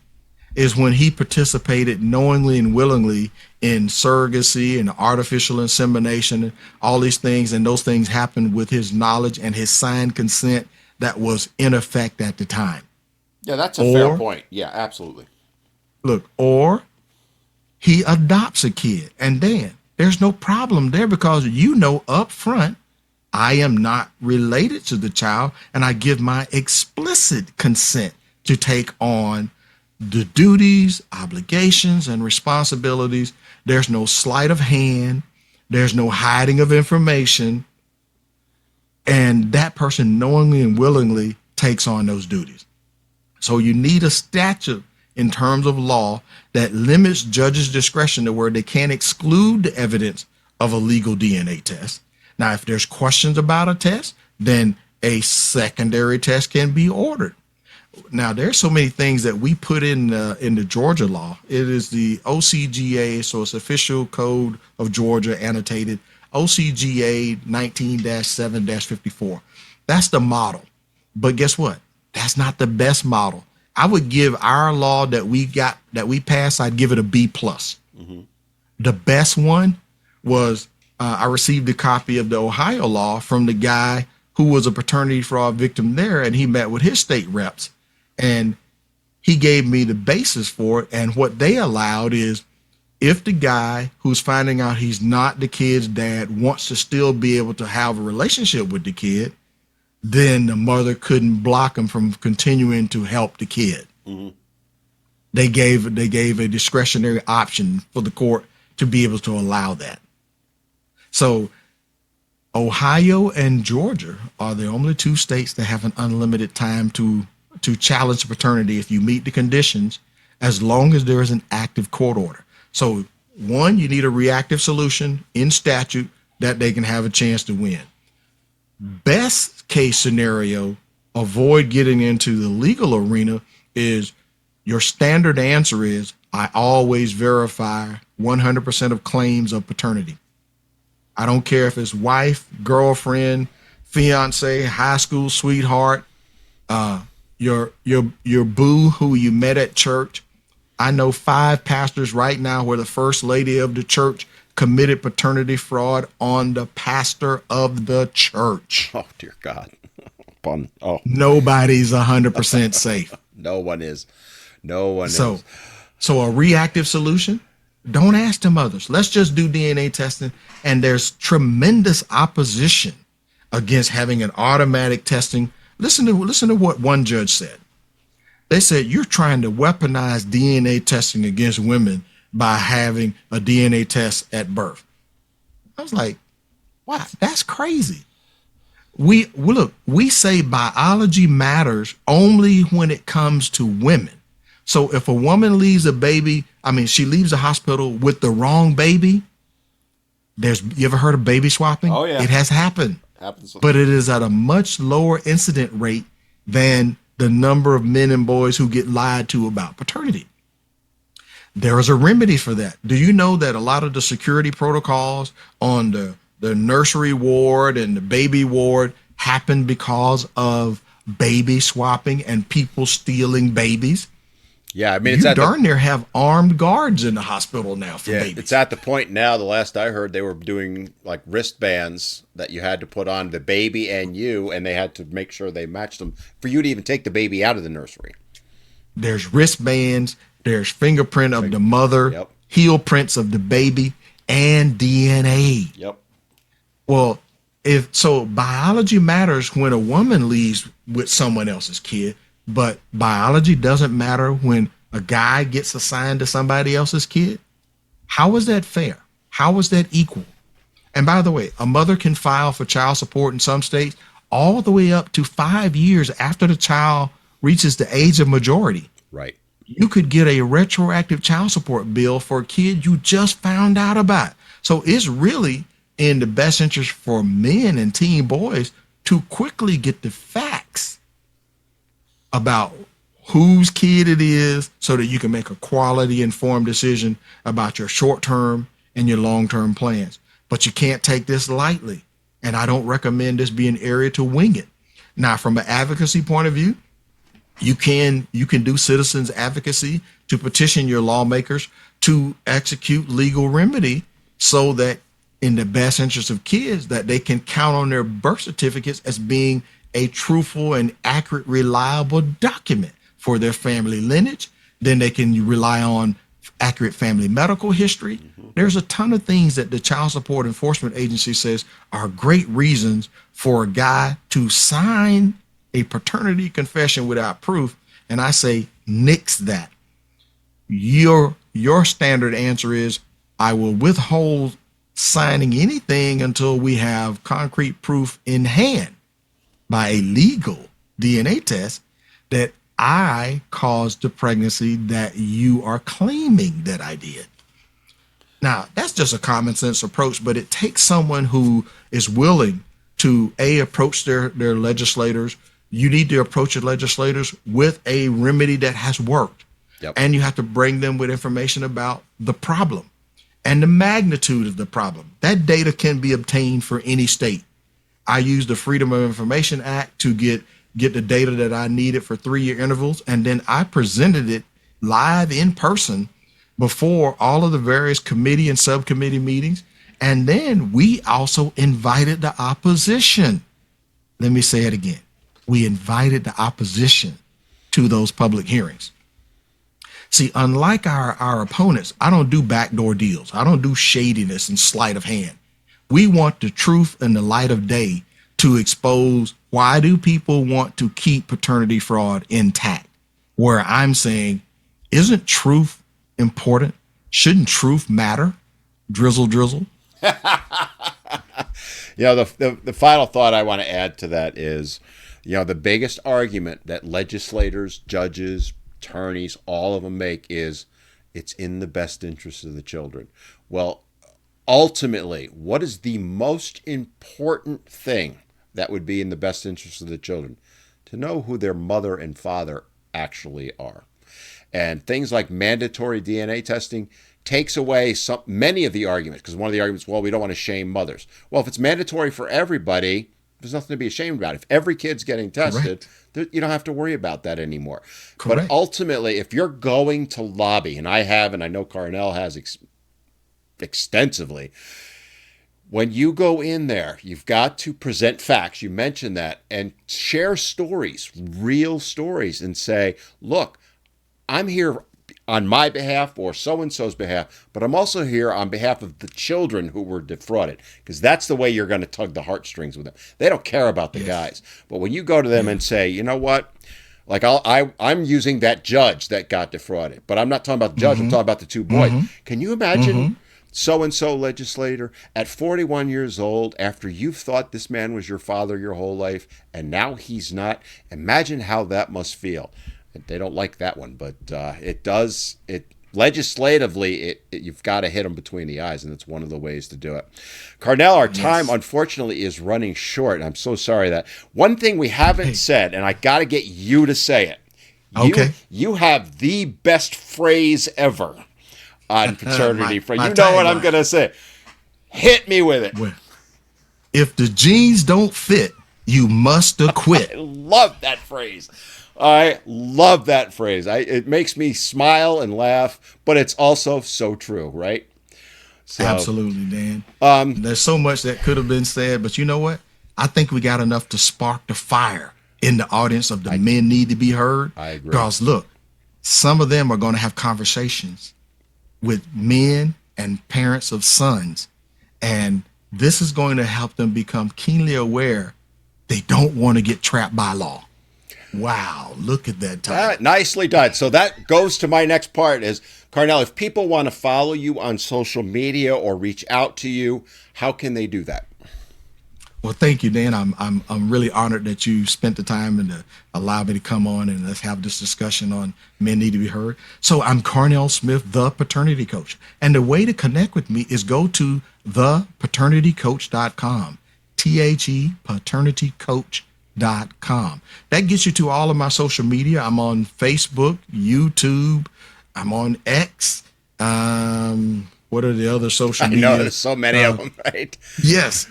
is when he participated knowingly and willingly in surrogacy and artificial insemination and all these things. And those things happened with his knowledge and his signed consent that was in effect at the time. Yeah, that's a fair Or, point. Yeah, absolutely. look, or he adopts a kid. And then there's no problem there because you know up front, I am not related to the child and I give my explicit consent to take on the duties, obligations, and responsibilities. There's no sleight of hand. There's no hiding of information. And that person knowingly and willingly takes on those duties. So you need a statute in terms of law that limits judges' discretion to where they can't exclude the evidence of a legal DNA test. Now, if there's questions about a test, then a secondary test can be ordered. Now, there's so many things that we put in the Georgia law. It is the OCGA, so it's official code of Georgia annotated OCGA 19-7-54. That's the model. But guess what? That's not the best model. I would give our law that we passed, I'd give it a B plus. Mm-hmm. The best one was I received a copy of the Ohio law from the guy who was a paternity fraud victim there, and he met with his state reps. And he gave me the basis for it. And what they allowed is if the guy who's finding out he's not the kid's dad wants to still be able to have a relationship with the kid, then the mother couldn't block him from continuing to help the kid. Mm-hmm. They gave a discretionary option for the court to be able to allow that. So Ohio and Georgia are the only two states that have an unlimited time to challenge paternity if you meet the conditions, as long as there is an active court order. So one, you need a reactive solution in statute that they can have a chance to win. Best case scenario, avoid getting into the legal arena, is your standard answer is I always verify 100% of claims of paternity. I don't care if it's wife, girlfriend, fiance, high school sweetheart, your boo who you met at church. I know 5 pastors right now where the first lady of the church committed paternity fraud on the pastor of the church. Oh, dear God. Fun. Oh. Nobody's 100% safe. No one is. No one is. So a reactive solution, don't ask them others. Let's just do DNA testing. And there's tremendous opposition against having an automatic testing. Listen to what one judge said. They said, you're trying to weaponize DNA testing against women by having a DNA test at birth. I was like, what? That's crazy. We say biology matters only when it comes to women. So if a woman leaves she leaves a hospital with the wrong baby, you ever heard of baby swapping? Oh, yeah. It has happened. But it is at a much lower incident rate than the number of men and boys who get lied to about paternity. There is a remedy for that. Do you know that a lot of the security protocols on the nursery ward and the baby ward happen because of baby swapping and people stealing babies? Yeah, I mean, you darn near have armed guards in the hospital now for babies. It's at the point now, the last I heard, they were doing like wristbands that you had to put on the baby and you, and they had to make sure they matched them for you to even take the baby out of the nursery. There's Wristbands, there's fingerprint of the mother, yep. Heel prints of the baby, and DNA. Yep. Well, biology matters when a woman leaves with someone else's kid. But biology doesn't matter when a guy gets assigned to somebody else's kid. How is that fair? How is that equal? And by the way, a mother can file for child support in some states. all the way up to 5 years after the child reaches the age of majority. Right. You could get a retroactive child support bill for a kid you just found out about. So it's really in the best interest for men and teen boys to quickly get the facts about whose kid it is so that you can make a quality informed decision about your short-term and your long-term plans. But you can't take this lightly. And I don't recommend this be an area to wing it. Now, from an advocacy point of view, you can do citizens advocacy to petition your lawmakers to execute legal remedy so that in the best interest of kids that they can count on their birth certificates as being a truthful and accurate, reliable document for their family lineage. Then they can rely on accurate family medical history. There's a ton of things that the Child Support Enforcement Agency says are great reasons for a guy to sign a paternity confession without proof. And I say, nix that. Your standard answer is, I will withhold signing anything until we have concrete proof in hand by a legal DNA test that I caused the pregnancy that you are claiming that I did. Now, that's just a common sense approach, but it takes someone who is willing to approach their legislators. You need to approach your legislators with a remedy that has worked. Yep. And you have to bring them with information about the problem and the magnitude of the problem. That data can be obtained for any state. I used the Freedom of Information Act to get the data that I needed for 3-year intervals, and then I presented it live in person before all of the various committee and subcommittee meetings. And then we also invited the opposition. Let me say it again. We invited the opposition to those public hearings. See, unlike our opponents, I don't do backdoor deals. I don't do shadiness and sleight of hand. We want the truth and the light of day to expose why do people want to keep paternity fraud intact, where I'm saying, isn't truth important? Shouldn't truth matter? Drizzle, drizzle. The final thought I want to add to that is, the biggest argument that legislators, judges, attorneys, all of them make is it's in the best interest of the children. Well, ultimately, what is the most important thing that would be in the best interest of the children? To know who their mother and father actually are. And things like mandatory DNA testing takes away many of the arguments, because one of the arguments, well, we don't want to shame mothers. Well, if it's mandatory for everybody, there's nothing to be ashamed about. If every kid's getting tested, you don't have to worry about that anymore. Correct. But ultimately, if you're going to lobby, and I have, and I know Carnell has extensively, when you go in there, you've got to present facts. You mentioned that, and share stories, real stories, and say, look, I'm here on my behalf or so-and-so's behalf, but I'm also here on behalf of the children who were defrauded, because that's the way you're going to tug the heartstrings with them. They don't care about the guys. But when you go to them and say, you know what, like I'm using that judge that got defrauded, but I'm not talking about the judge, I'm talking about the two boys. Can you imagine so-and-so legislator at 41 years old, after you've thought this man was your father your whole life, and now he's not? Imagine how that must feel. They don't like that one, but it does. Legislatively, you've got to hit them between the eyes, and it's one of the ways to do it. Carnell, our time, unfortunately, is running short. I'm so sorry that one thing we haven't said, and I got to get you to say it. You have the best phrase ever on paternity fraud. You know what I'm going to say. Hit me with it. If the genes don't fit, you must acquit. I love that phrase. I love that phrase. It makes me smile and laugh, but it's also so true, right? So, absolutely, Dan. There's so much that could have been said, but you know what? I think we got enough to spark the fire in the audience of the men need to be heard. I agree. Because look, some of them are going to have conversations with men and parents of sons, and this is going to help them become keenly aware they don't want to get trapped by law. Wow, look at that time. Nicely done. So that goes to my next part is, Carnell, if people want to follow you on social media or reach out to you, how can they do that? Well, thank you, Dan. I'm really honored that you spent the time and allow me to come on and let's have this discussion on men need to be heard. So I'm Carnell Smith, the paternity coach. And the way to connect with me is go to thepaternitycoach.com. paternitycoach.com. That gets you to all of my social media. I'm on Facebook, YouTube, I'm on X. What are the other social I media? know there's so many of them, right? Yes.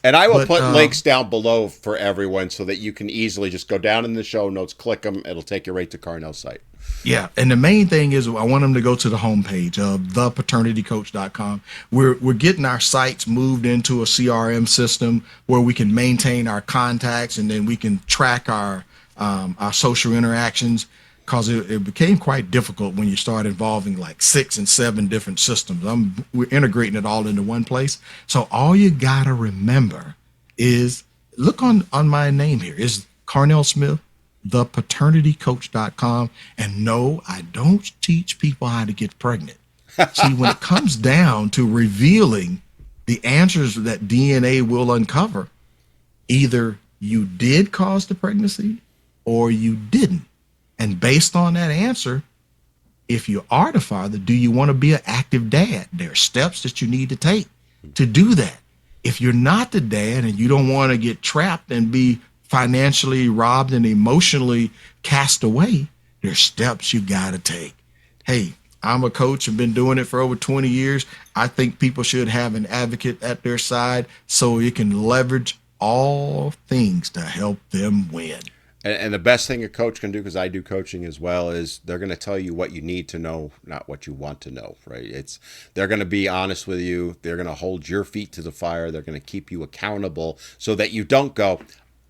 And I will But put links down below for everyone so that you can easily just go down in the show notes, click them. It'll take you right to Carnell's site. yeah, and the main thing is I want them to go to the homepage of thepaternitycoach.com. We're getting our sites moved into a CRM system where we can maintain our contacts and then we can track our social interactions, because it became quite difficult when you start involving like 6 and 7 different systems. We're integrating it all into one place. So all you gotta remember is look on my name here is Carnell Smith, thepaternitycoach.com. And no, I don't teach people how to get pregnant. See, when it comes down to revealing the answers that DNA will uncover, either you did cause the pregnancy or you didn't. And based on that answer, if you are the father, do you want to be an active dad? There are steps that you need to take to do that. If you're not the dad and you don't want to get trapped and be financially robbed and emotionally cast away, there's steps you got to take. Hey, I'm a coach. I've been doing it for over 20 years. I think people should have an advocate at their side so you can leverage all things to help them win. And the best thing a coach can do, because I do coaching as well, is they're going to tell you what you need to know, not what you want to know, right? They're going to be honest with you. They're going to hold your feet to the fire. They're going to keep you accountable so that you don't go,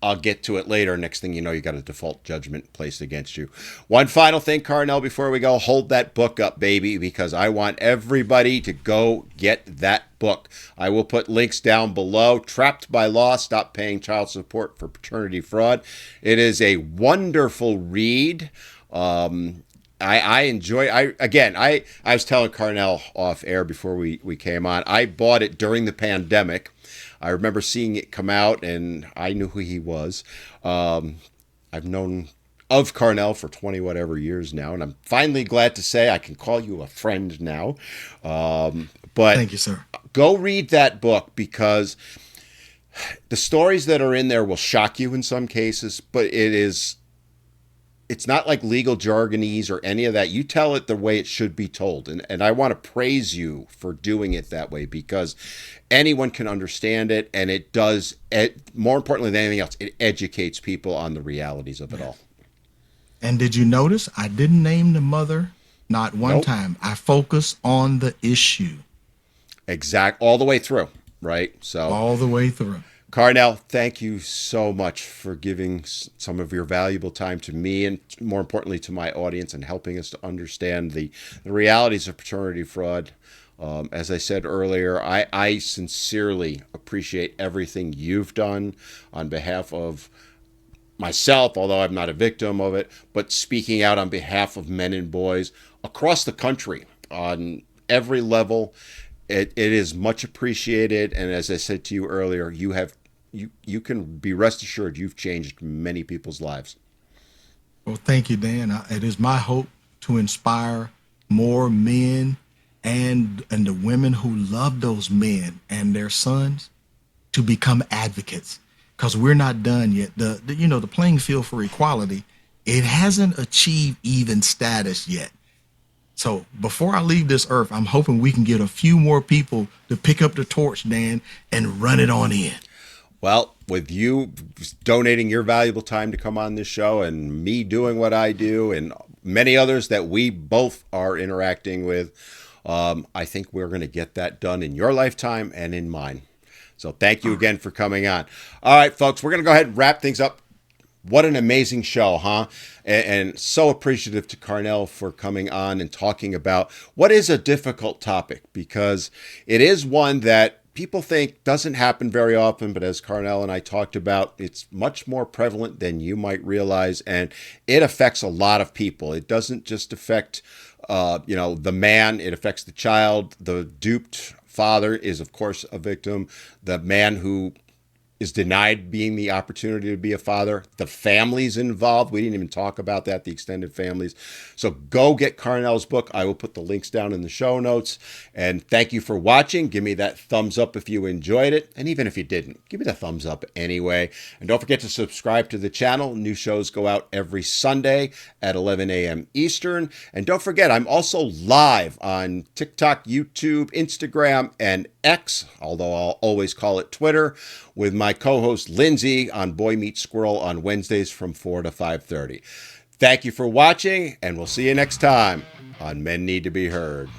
I'll get to it later. Next thing you know, you got a default judgment placed against you. One final thing, Carnell, before we go, hold that book up, baby, because I want everybody to go get that book. I will put links down below. Trapped by Law, Stop Paying Child Support for Paternity Fraud. It is a wonderful read. I enjoy. I was telling Carnell off air before we came on. I bought it during the pandemic. I remember seeing it come out, and I knew who he was. I've known of Carnell for 20 whatever years now, and I'm finally glad to say I can call you a friend now. But Thank you, sir. Go read that book, because the stories that are in there will shock you in some cases, but it's not like legal jargonese or any of that. You tell it the way it should be told. And I want to praise you for doing it that way, because anyone can understand it. And it does, more importantly than anything else, it educates people on the realities of it all. And did you notice I didn't name the mother not one Nope. time? I focus on the issue. All the way through, right? So All the way through. Carnell, thank you so much for giving some of your valuable time to me and, more importantly, to my audience, and helping us to understand the realities of paternity fraud. As I said earlier, I sincerely appreciate everything you've done on behalf of myself, although I'm not a victim of it, but speaking out on behalf of men and boys across the country on every level. It is much appreciated. And as I said to you earlier, you can be rest assured you've changed many people's lives. Well, thank you, Dan. It is my hope to inspire more men and the women who love those men and their sons to become advocates, because we're not done yet. The playing field for equality, it hasn't achieved even status yet. So before I leave this earth, I'm hoping we can get a few more people to pick up the torch, Dan, and run it on in. Well, with you donating your valuable time to come on this show, and me doing what I do, and many others that we both are interacting with, I think we're going to get that done in your lifetime and in mine. So thank you again for coming on. All right, folks, we're going to go ahead and wrap things up. What an amazing show, huh? And so appreciative to Carnell for coming on and talking about what is a difficult topic, because it is one that people think doesn't happen very often, but as Carnell and I talked about, it's much more prevalent than you might realize, and it affects a lot of people. It doesn't just affect, the man. It affects the child. The duped father is, of course, a victim. The man who is denied being the opportunity to be a father, the families involved. We didn't even talk about that, the extended families. So go get Carnell's book. I will put the links down in the show notes. And thank you for watching. Give me that thumbs up if you enjoyed it. And even if you didn't, give me the thumbs up anyway. And don't forget to subscribe to the channel. New shows go out every Sunday at 11 a.m. Eastern. And don't forget, I'm also live on TikTok, YouTube, Instagram, and X, although I'll always call it Twitter, with my co-host Lindsay on Boy Meets Squirrel on Wednesdays from 4 to 5:30. Thank you for watching, and we'll see you next time on Men Need to Be Heard.